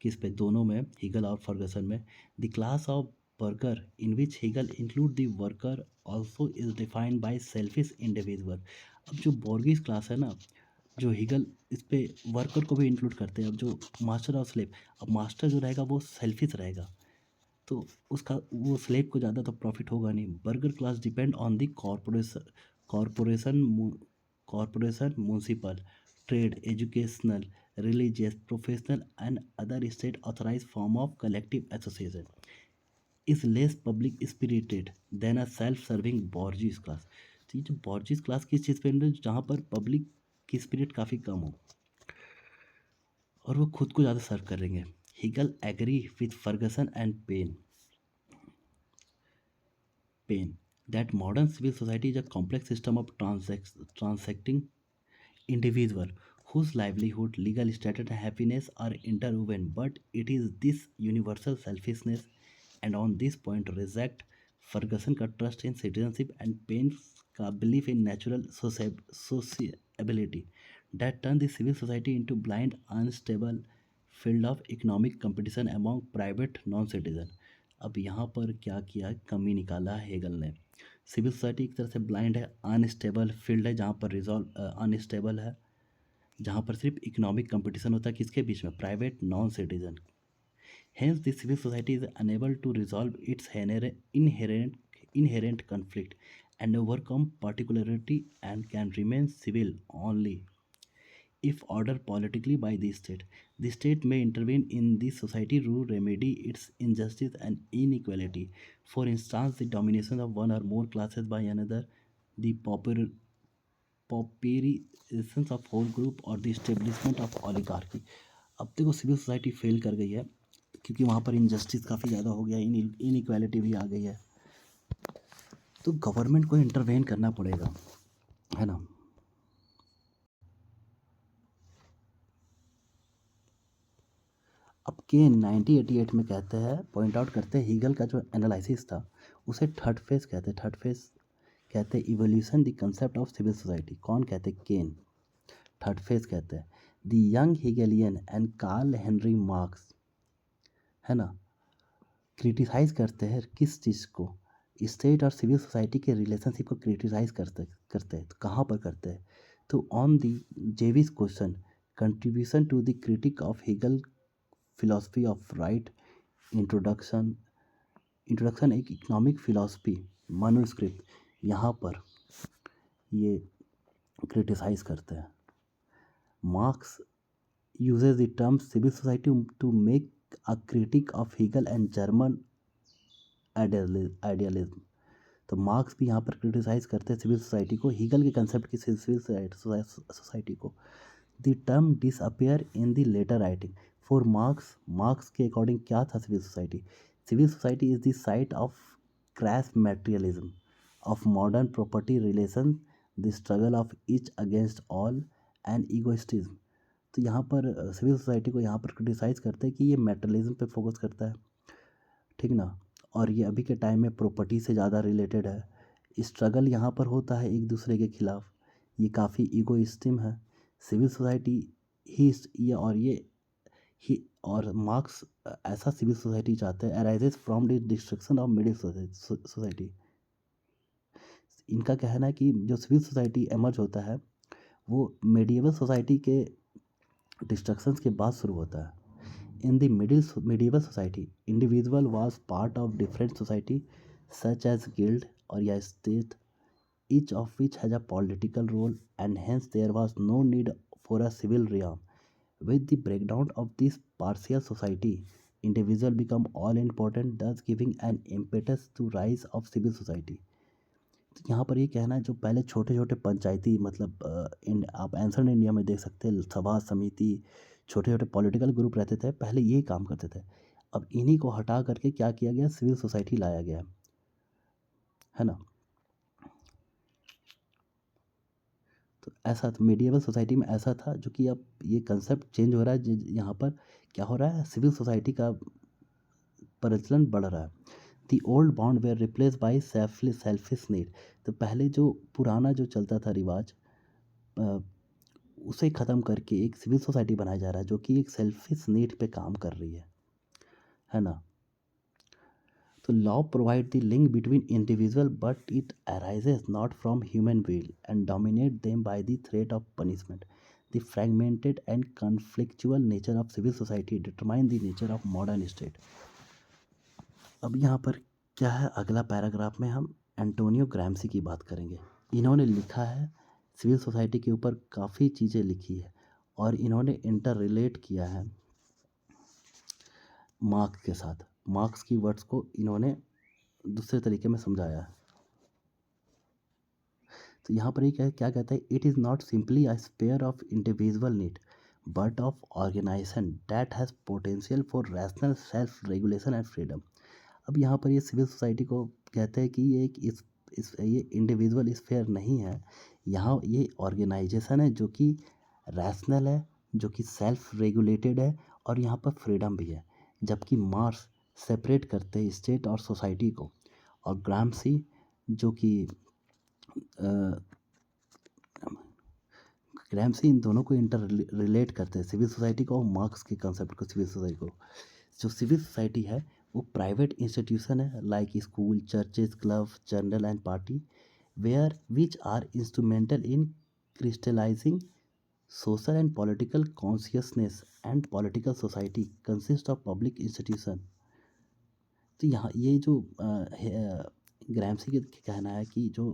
किस पे, दोनों में, हीगल और फर्गसन में। The class of worker in which Hegel include the worker also is defined by selfish individual. अब जो बोर्गिस क्लास है ना, जो हीगल इस पे वर्कर को भी इंक्लूड करते हैं। अब जो मास्टर और स्लेव, अब मास्टर जो रहेगा वो सेल्फिश रहेगा, तो उसका वो स्लेव को ज़्यादा तो प्रॉफिट होगा नहीं। Burgher class depend on the corporation corporation municipal, trade, educational, religious, professional and other state authorise form of collective association is less public spirited than a self serving bourgeois class. तो ये जो Borges class किस चीज़ पे है, जहाँ पर public की spirit काफ़ी कम हो और वो खुद को ज़्यादा सर्व करेंगे। Hegel agree with Ferguson and Paine that modern civil society is a complex system of transacting individual whose livelihood, legal status, and happiness are interwoven. But it is this universal selfishness, and on this point, reject Ferguson का trust in citizenship and Paine's का belief in natural sociability that turn the civil society into blind, unstable field of economic competition among private non-citizen। अब यहाँ पर क्या किया, कमी निकाला Hegel ने। सिविल सोसाइटी एक तरह से ब्लाइंड है, अनस्टेबल फील्ड है, जहाँ पर रिजॉल्व अनस्टेबल है, जहाँ पर सिर्फ इकोनॉमिक कंपटीशन होता है किसके बीच में, private non citizen. Hence the civil society is unable to resolve its inherent conflict and overcome particularity and can remain civil only if ordered politically by the state. The state may intervene in the society to remedy its injustice and inequality. For instance, the domination of one or more classes by another, the pauperization of whole group or the establishment of oligarchy। अब देखो civil society fail कर गई है क्योंकि वहाँ पर injustice काफ़ी ज़्यादा हो गया, इनइक्वालिटी भी आ गई है, तो गवर्नमेंट को इंटरवेन करना पड़ेगा। है ना। अब के 1988 में कहते हैं, पॉइंट आउट करते हैं, हीगल का जो एनालिसिस था उसे थर्ड फेज कहते हैं। थर्ड फेज कहते हैं evolution the concept of civil society. कौन कहते हैं? केन। थर्ड फेज कहते हैं the young Hegelian and Karl Henry Marx, है ना, क्रिटिसाइज करते हैं किस चीज़ को? स्टेट और सिविल सोसाइटी के रिलेशनशिप को क्रिटिसाइज करते करते हैं। तो कहाँ पर करते हैं? तो on the Jewish question, contribution to the critique of Hegel philosophy of right, introduction, introduction एक इकोनॉमिक फिलॉसफी मनुस्क्रिप्ट, यहाँ पर ये क्रिटिसाइज करते हैं। Marx uses the term civil society to make a critique of Hegel and German idealism। तो Marx भी यहाँ पर क्रिटिसाइज करते हैं सिविल सोसाइटी को, हीगल के कंसेप्ट की सिविल सोसाइटी को। The term disappear in the later writing. For Marx, Marx के अकॉर्डिंग क्या था civil society? Civil society is the site of crass materialism, of modern property relation, the struggle of each against all and egotism. तो यहाँ पर civil society को यहाँ पर criticise करते हैं कि ये मेटरलिज्म पे फोकस करता है, ठीक ना, और ये अभी के टाइम में प्रॉपर्टी से ज़्यादा रिलेटेड है। स्ट्रगल यहाँ पर होता है एक दूसरे के खिलाफ, ये काफ़ी ईगोइस्टिम है। सिविल सोसाइटी ये ही और मार्क्स ऐसा सिविल सोसाइटी चाहते हैं arises from the destruction of middle society. इनका कहना है कि जो सिविल सोसाइटी एमर्ज होता है वो मेडिएवल सोसाइटी के डिस्ट्रक्शंस के बाद शुरू होता है। In the medieval society, individual was part of different society such as guild or या state, each of which has a political role and hence there was no need for a civil realm. With the breakdown of this partial society, individual become all important, thus giving an impetus to rise of civil society। तो यहाँ पर ये कहना है जो पहले छोटे छोटे पंचायती मतलब आप एंसर्ड इंडिया में देख सकते हैं, सभा समिति, छोटे छोटे पॉलिटिकल ग्रुप रहते थे, पहले यही काम करते थे। अब इन्हीं को हटा करके क्या किया गया? सिविल सोसाइटी लाया गया, है ना। तो ऐसा था मेडिएवल सोसाइटी में, ऐसा था जो कि अब ये कंसेप्ट चेंज हो रहा है। यहाँ पर क्या हो रहा है? सिविल सोसाइटी का प्रचलन बढ़ रहा है। The old bond were replace by selfish need. तो पहले जो पुराना जो चलता था रिवाज, उसे ख़त्म करके एक सिविल सोसाइटी बनाया जा रहा है जो कि एक सेल्फिश नीड पे काम कर रही है ना। तो law provide the link between individual but it arises not from human will and dominate them by the threat of punishment. The fragmented and conflictual nature of civil society determine the nature of modern state. अब यहाँ पर क्या है? अगला paragraph में हम Antonio Gramsci की बात करेंगे। इन्होंने लिखा है सिविल सोसाइटी के ऊपर काफ़ी चीज़ें लिखी है और इन्होंने इंटर रिलेट किया है मार्क्स के साथ। मार्क्स की वर्ड्स को इन्होंने दूसरे तरीके में समझाया है। तो यहाँ पर ये क्या कहता है? It is not simply a sphere of individual need but of organisation that has potential for rational self regulation and freedom. अब यहाँ पर ये सिविल सोसाइटी को कहते हैं कि ये एक ये इंडिविजुअल स्फेयर नहीं है, यहाँ ये ऑर्गेनाइजेशन है जो कि रैशनल है, जो कि सेल्फ रेगुलेटेड है और यहाँ पर फ्रीडम भी है। जबकि मार्क्स सेपरेट करते हैं स्टेट और सोसाइटी को, और ग्राम्सी जो कि ग्राम्सी इन दोनों को इंटर रिलेट करते हैं, सिविल सोसाइटी को और मार्क्स के कंसेप्ट को। सिविल सोसाइटी को, जो सिविल सोसाइटी है वो प्राइवेट इंस्टीट्यूशन है like school, churches, club, journal and party where which are instrumental in crystallising social and political consciousness and political society consist of public institution। तो यहाँ ये जो ग्राम्सी का कहना है कि जो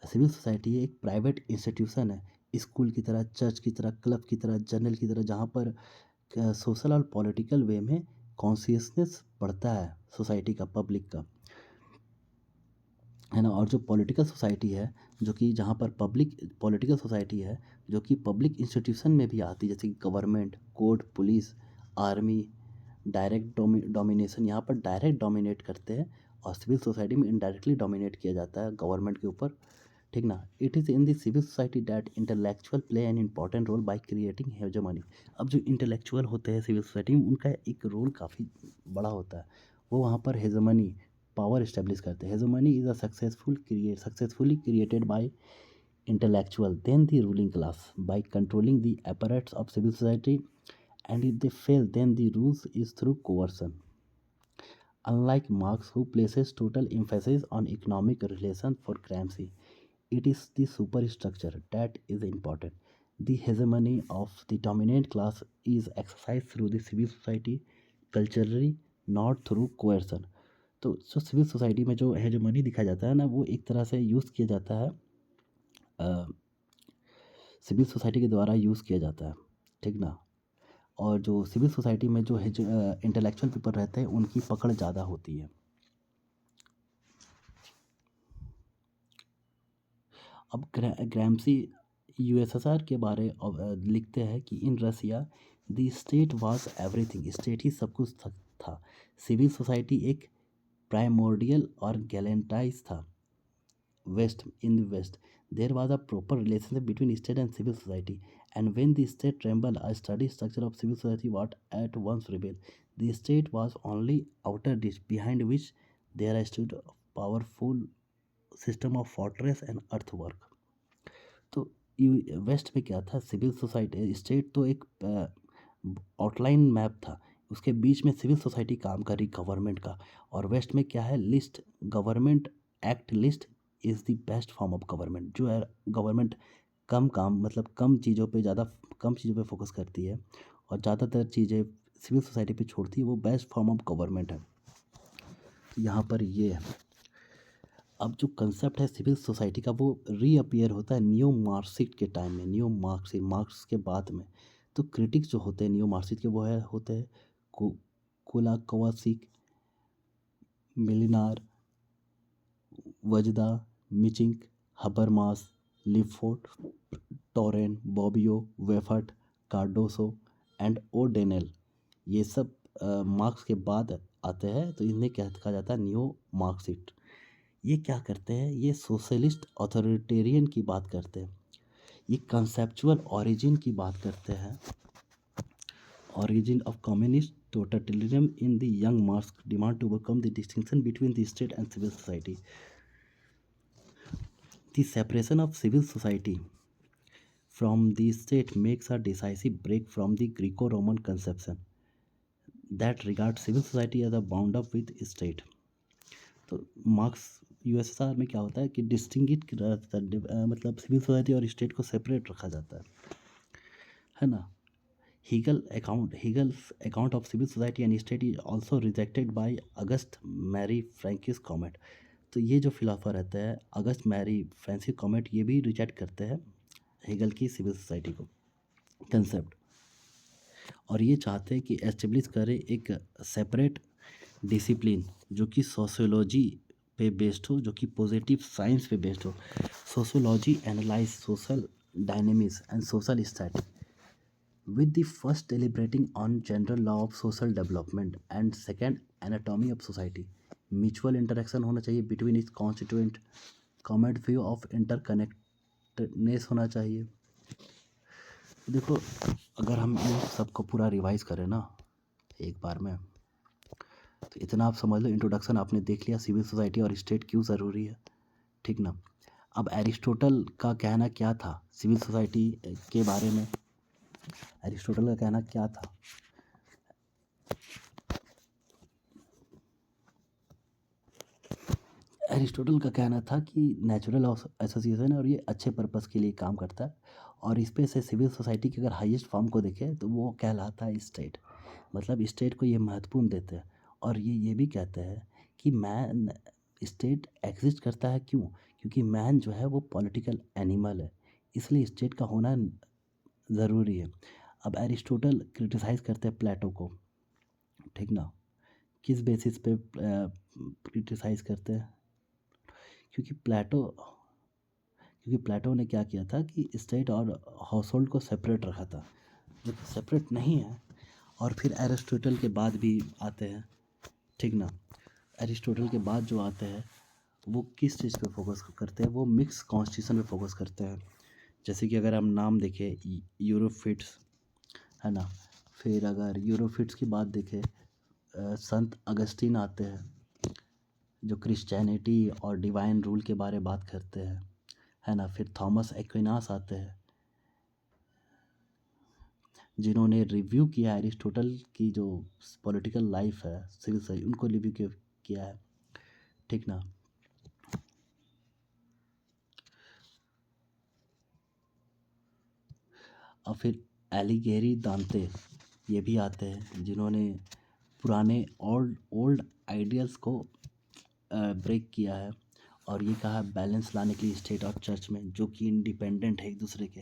सिविल सोसाइटी है एक प्राइवेट इंस्टीट्यूशन है, स्कूल की तरह, चर्च की तरह, क्लब की तरह, जर्नल की तरह, जहाँ पर सोशल और पॉलिटिकल वे में कॉन्शियसनेस बढ़ता है सोसाइटी का, पब्लिक का, है ना। और जो पॉलिटिकल सोसाइटी है जो कि जहाँ पर पब्लिक पॉलिटिकल सोसाइटी है जो कि पब्लिक इंस्टीट्यूशन में भी आती है, जैसे कि government, court, police, army, direct domination, यहाँ पर डायरेक्ट डोमिनेट करते हैं और सिविल सोसाइटी में इनडायरेक्टली डोमिनेट किया जाता है गवर्नमेंट के ऊपर, ठीक ना। It is in the civil society that intellectual play an important role by creating hegemony. अब जो इंटेलेक्चुअल होते हैं सिविल सोसाइटी में, उनका एक रोल काफ़ी बड़ा होता है। वो वहाँ पर हेजेमनी पावर इस्टेब्लिश करते हैं। Hegemony is a successfully created by intellectual then the ruling class by controlling the apparatus of civil society, and if they fail then the rules is through coercion. Unlike Marx, who places total emphasis on economic relations for Gramsci, it is the superstructure that is important. The hegemony of the dominant class is exercised through the civil society culturally, not through coercion. तो जो civil society में जो hegemony दिखाया जाता है ना, वो एक तरह से यूज़ किया जाता है, सिविल सोसाइटी के द्वारा यूज़ किया जाता है, ठीक ना। और जो सिविल सोसाइटी में जो इंटेलेक्चुअल पीपल रहते हैं, उनकी पकड़ ज़्यादा होती है। अब ग्रैम्सी यूएसएसआर के बारे लिखते हैं कि in Russia the state was everything, state ही सब कुछ था। सिविल सोसाइटी एक प्राइमोर्डियल और गैलेंटाइज था। in the west there was a proper relationship between state and civil society, and when the state trembled, a study structure of civil society what at once revealed. The state was only outer ditch behind which there stood a powerful system of fortress and earthwork. तो waste में क्या था, civil society, state तो एक outline map था, उसके बीच में civil society काम कर रही गवर्नमेंट का। और वेस्ट में क्या है, list, government act list is the best form of government. जो है गवर्नमेंट कम काम, मतलब कम चीज़ों पे फोकस करती है और ज़्यादातर चीज़ें सिविल सोसाइटी पे छोड़ती है, वो बेस्ट फॉर्म ऑफ गवर्नमेंट है। तो यहाँ पर ये है। अब जो कंसेप्ट है सिविल सोसाइटी का, वो रीअपियर होता है न्यू मार्क्सिस्ट के टाइम में, न्यू मार्क्स के बाद में। तो क्रिटिक्स जो होते हैं न्यू मार्क्सिस्ट के, वो होते हैं कोलाकोवासिक, मिलिनार, वजदा, मिचिंक, हबरमास, लिफोर्ट, टोरेन, बॉबियो, वेफर्ट, कार्डोसो एंड ओडेनेल। ये सब मार्क्स के बाद आते हैं, तो इन्हें क्या कहा जाता है, न्यू मार्क्सिस्ट। ये क्या करते हैं, ये सोशलिस्ट ऑथोरिटेरियन की बात करते हैं, ये कंसेप्चुअल ओरिजिन की बात करते हैं, origin of communist totalitarianism in the young Marx demand to overcome the distinction between the state and civil society. The separation of civil society from the state makes a decisive break from the Greco-Roman conception that regards civil society as a bound up with state. तो marks USSR में क्या होता है कि distinguish मतलब civil society और state को separate रखा जाता है ना। Hegel's account of civil society and state is also rejected by August Mary Frankie's comment. तो ये जो फिलोसोफर रहते हैं अगस्त मैरी फ्रांसिस कॉमेट, ये भी रिजेक्ट करते हैं हेगल की सिविल सोसाइटी को कंसेप्ट, और ये चाहते हैं कि एस्टेब्लिश करे एक सेपरेट डिसिप्लिन जो कि सोशियोलॉजी पे बेस्ड हो, जो कि पॉजिटिव साइंस पे बेस्ड हो। Sociology analyse social dynamics and social static, with the first deliberating on general law of social development and second anatomy of society. Mutual interaction होना चाहिए between its constituent, common view of interconnectedness होना चाहिए। देखो, अगर हम इन सबको पूरा revise करें ना एक बार में, तो इतना आप समझ लो, इंट्रोडक्शन आपने देख लिया, सिविल सोसाइटी और स्टेट क्यों ज़रूरी है, ठीक ना। अब एरिस्टोटल का कहना क्या था सिविल सोसाइटी के बारे में, एरिस्टोटल का कहना क्या था, एरिस्टोटल का कहना था कि नेचुरल एसोसिएशन है और ये अच्छे पर्पस के लिए काम करता है, और इस पे से सिविल सोसाइटी की अगर हाईएस्ट फॉर्म को देखें तो वो कहलाता है स्टेट। मतलब स्टेट को ये महत्वपूर्ण देते हैं, और ये भी कहते हैं कि मैन, स्टेट एग्जिस्ट करता है क्यों, क्योंकि मैन जो है वो पॉलिटिकल एनिमल है, इसलिए स्टेट का होना ज़रूरी है। अब एरिस्टोटल क्रिटिसाइज़ करते हैं प्लेटो को, ठीक ना। किस बेसिस पे क्रिटिसाइज़ करते हैं, क्योंकि प्लेटो ने क्या किया था कि स्टेट और हाउस होल्ड को सेपरेट रखा था, जो कि सेपरेट नहीं है। और फिर एरिस्टोटल के बाद भी आते हैं, ठीक ना, एरिस्टोटल के बाद जो आते हैं वो किस चीज़ पे फोकस करते हैं, वो मिक्स कॉन्स्टिट्यूशन पे फोकस करते हैं। जैसे कि अगर हम नाम देखें यूरोफिट्स, है ना। फिर अगर यूरोफिट्स की बात देखें, संत अगस्तीन आते हैं जो क्रिश्चियनिटी और डिवाइन रूल के बारे बात करते हैं, है ना। फिर थॉमस एक्विनास आते हैं जिन्होंने रिव्यू किया है एरिस्टोटल की जो पॉलिटिकल लाइफ है, सिविल सोसाइटी, उनको रिव्यू किया है, ठीक ना। और फिर एलिगेरी दांते ये भी आते हैं जिन्होंने पुराने ओल्ड ओल्ड आइडियल्स को ब्रेक किया है और ये कहा बैलेंस लाने के लिए स्टेट और चर्च में, जो कि इंडिपेंडेंट है एक दूसरे के।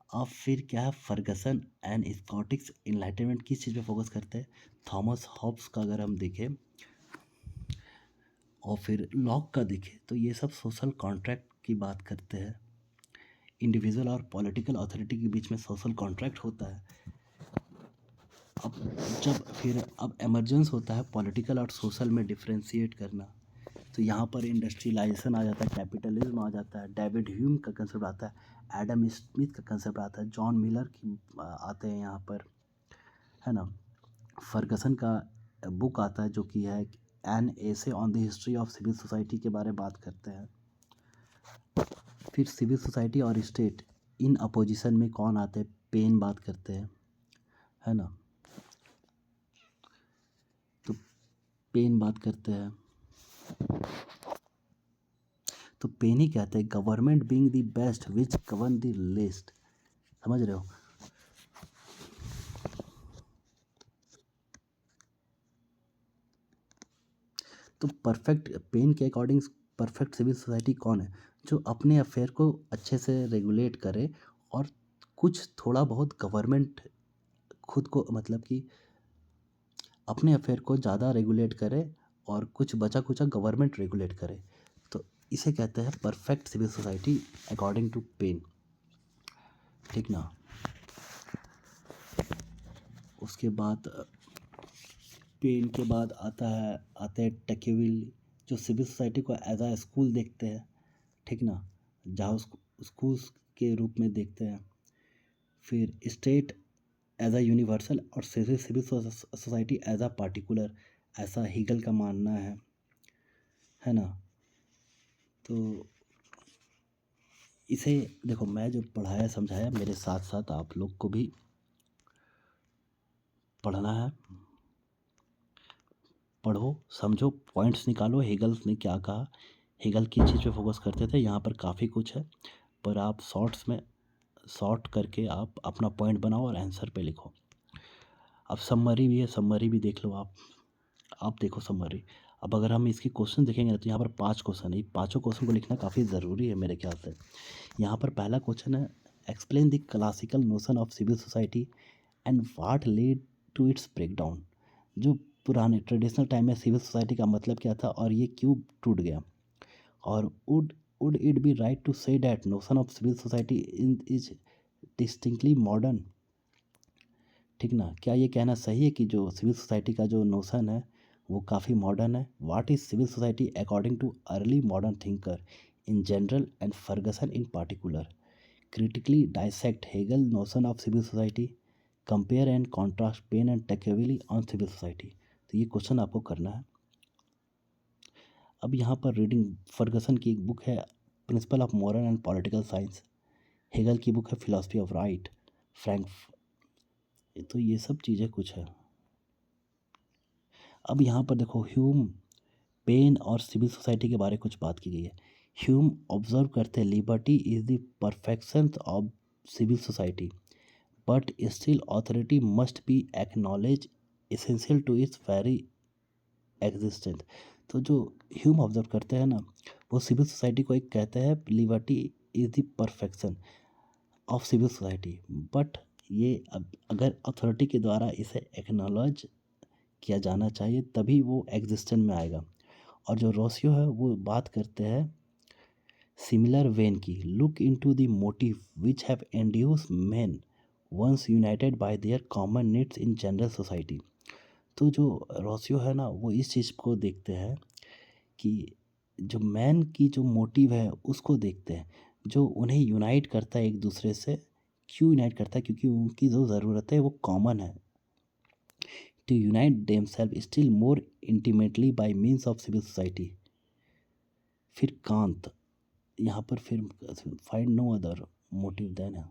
अब फिर क्या है, फर्गसन एंड स्कॉटिश इनलाइटनमेंट किस चीज़ पे फोकस करते हैं, थॉमस हॉब्स का अगर हम देखें और फिर लॉक का देखें तो ये सब सोशल कॉन्ट्रैक्ट की बात करते हैं। इंडिविजुअल और पॉलिटिकल अथॉरिटी के बीच में सोशल कॉन्ट्रैक्ट होता है। अब अब एमरजेंस होता है पॉलिटिकल और सोशल में डिफ्रेंशिएट करना, तो यहाँ पर इंडस्ट्रियलाइजेशन आ जाता है, कैपिटलिज्म आ जाता है, डेविड ह्यूम का कंसेप्ट आता है, एडम स्मिथ का कंसेप्ट आता है, जॉन मिलर की आते हैं यहाँ पर, है ना। फर्गसन का बुक आता है जो कि है an essay on the history of civil society के बारे में बात करते हैं। फिर सिविल सोसाइटी और स्टेट इन अपोजिशन में कौन आते हैं, पेन बात करते हैं, है ना। तो पेन बात करते हैं, तो पेन ही कहते हैं government being the best which govern the list, समझ रहे हो। तो परफेक्ट पेन के अकॉर्डिंग परफेक्ट सिविल सोसाइटी कौन है, जो अपने अफेयर को अच्छे से रेगुलेट करे और कुछ थोड़ा बहुत गवर्नमेंट खुद को मतलब कि अपने अफेयर को ज़्यादा रेगुलेट करे और कुछ बचा कुचा गवर्नमेंट रेगुलेट करे, तो इसे कहते हैं perfect civil society according to Paine, ठीक ना। उसके बाद पेन के बाद आते हैं टकेविल, जो सिविल सोसाइटी को एज आ स्कूल देखते हैं, ठीक ना, जहाँ उसको स्कूल के रूप में देखते हैं। फिर स्टेट एज अ यूनिवर्सल और civil civil society as a particular, ऐसा हीगल का मानना है ना। तो इसे देखो, मैं जो पढ़ाया समझाया, मेरे साथ साथ आप लोग को भी पढ़ना है, पढ़ो समझो पॉइंट्स निकालो, हेगल ने क्या कहा, हेगल किस चीज़ पे फोकस करते थे, यहाँ पर काफ़ी कुछ है, पर आप शॉर्ट्स में शॉर्ट करके आप अपना पॉइंट बनाओ और आंसर पे लिखो। अब समरी भी है, समरी भी देख लो आप देखो समरी। अब अगर हम इसकी क्वेश्चन देखेंगे ना, तो यहाँ पर 5 क्वेश्चन है, 5 क्वेश्चन को लिखना काफ़ी ज़रूरी है मेरे ख्याल से। यहाँ पर पहला क्वेश्चन है, explain the classical notion of civil society and what lead to its breakdown. जो पुराने ट्रेडिशनल टाइम में सिविल सोसाइटी का मतलब क्या था और ये क्यों टूट गया। और would it be right to say that notion of civil society is distinctly modern, ठीक ना। क्या ये कहना सही है कि जो सिविल सोसाइटी का जो नोशन है वो काफ़ी मॉडर्न है। What is civil society according to early modern thinker in general and Ferguson in particular. Critically dissect Hegel notion of civil society, compare and contrast Paine and Tocqueville on civil society. तो ये question आपको करना है। अब यहाँ पर reading, Fergusson की एक बुक है principle of moral and political science, Hegel की बुक है फिलॉसफी ऑफ राइट, फ्रैंक। तो ये सब चीज़ें कुछ है। अब यहाँ पर देखो, ह्यूम, पेन और सिविल सोसाइटी के बारे में कुछ बात की गई है। ह्यूम ऑब्जर्व करते हैं liberty is the perfection of civil society but still authority must be acknowledge essential to its very existence. तो जो ह्यूम ऑब्जर्व करते हैं ना, वो सिविल सोसाइटी को एक कहते हैं liberty is the perfection of civil society, but ये अगर अथॉरिटी के द्वारा इसे एक्नॉलेज किया जाना चाहिए तभी वो एग्जिस्टेंस में आएगा। और जो रोसियो है वो बात करते हैं सिमिलर वेन की, look into the motive which have induce man once united by their common needs in general society. तो जो रोसियो है ना, वो इस चीज़ को देखते हैं कि जो मैन की जो मोटिव है उसको देखते हैं, जो उन्हें यूनाइट करता है एक दूसरे से। क्यों यूनाइट करता है? क्योंकि उनकी जो ज़रूरत है वो कॉमन है। To unite themselves still more intimately by means of civil society. फिर कांत, यहाँ पर फिर find no other motive than.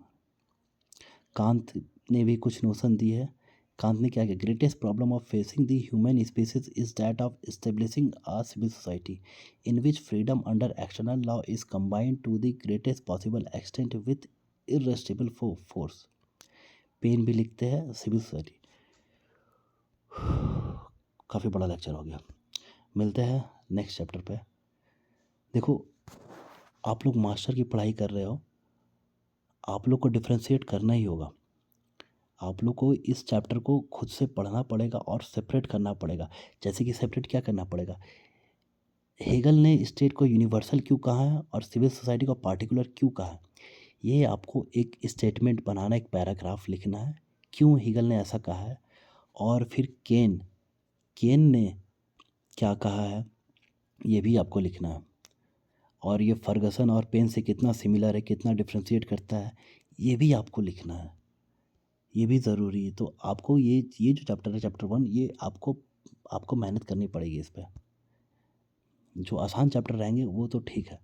Kant ने भी कुछ नोशन दी है। कांत ने क्या किया? Greatest problem of facing the human species is that of establishing a civil society in which freedom under external law is combined to the greatest possible extent with irresistible force. Paine भी लिखते हैं civil society. काफ़ी बड़ा lecture हो गया। मिलते हैं next chapter पे। देखो, आप लोग मास्टर की पढ़ाई कर रहे हो, आप लोग को डिफ्रेंशिएट करना ही होगा। आप लोग को इस चैप्टर को खुद से पढ़ना पड़ेगा और सेपरेट करना पड़ेगा। जैसे कि सेपरेट क्या करना पड़ेगा? हेगल ने स्टेट को यूनिवर्सल क्यों कहा है और सिविल सोसाइटी को पार्टिकुलर क्यों कहा है, ये आपको एक स्टेटमेंट बनाना, एक पैराग्राफ लिखना है, क्यों हेगल ने ऐसा कहा है। और फिर केन, केन ने क्या कहा है, ये भी आपको लिखना है। और ये फर्गसन और पेन से कितना सिमिलर है, कितना डिफ्रेंशिएट करता है, ये भी आपको लिखना है। ये भी ज़रूरी है। तो आपको ये जो चैप्टर है, चैप्टर 1, ये आपको मेहनत करनी पड़ेगी इस पे। जो आसान चैप्टर रहेंगे वो तो ठीक है,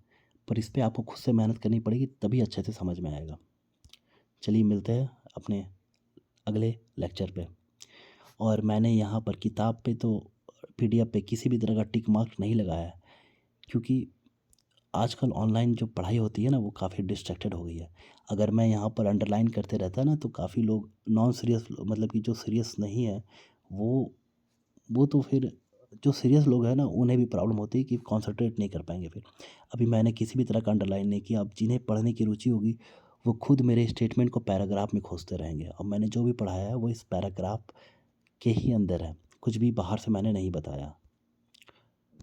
पर इस पे आपको खुद से मेहनत करनी पड़ेगी, तभी अच्छे से समझ में आएगा। चलिए मिलते हैं अपने अगले लेक्चर पे। और मैंने यहाँ पर किताब पे तो पीडीएफ पे किसी भी तरह का टिक मार्क नहीं लगाया है, क्योंकि आजकल ऑनलाइन जो पढ़ाई होती है ना, वो काफ़ी डिस्ट्रैक्टेड हो गई है। अगर मैं यहाँ पर अंडरलाइन करते रहता ना, तो काफ़ी लोग नॉन सीरियस, मतलब कि जो सीरियस नहीं है, वो तो फिर जो सीरियस लोग हैं ना, उन्हें भी प्रॉब्लम होती है कि कॉन्सन्ट्रेट नहीं कर पाएंगे फिर। अभी मैंने किसी भी तरह का अंडरलाइन नहीं किया। अब जिन्हें पढ़ने की रुचि होगी वो खुद मेरे स्टेटमेंट को पैराग्राफ में खोजते रहेंगे। और मैंने जो भी पढ़ाया है वो इस पैराग्राफ के ही अंदर है, कुछ भी बाहर से मैंने नहीं बताया।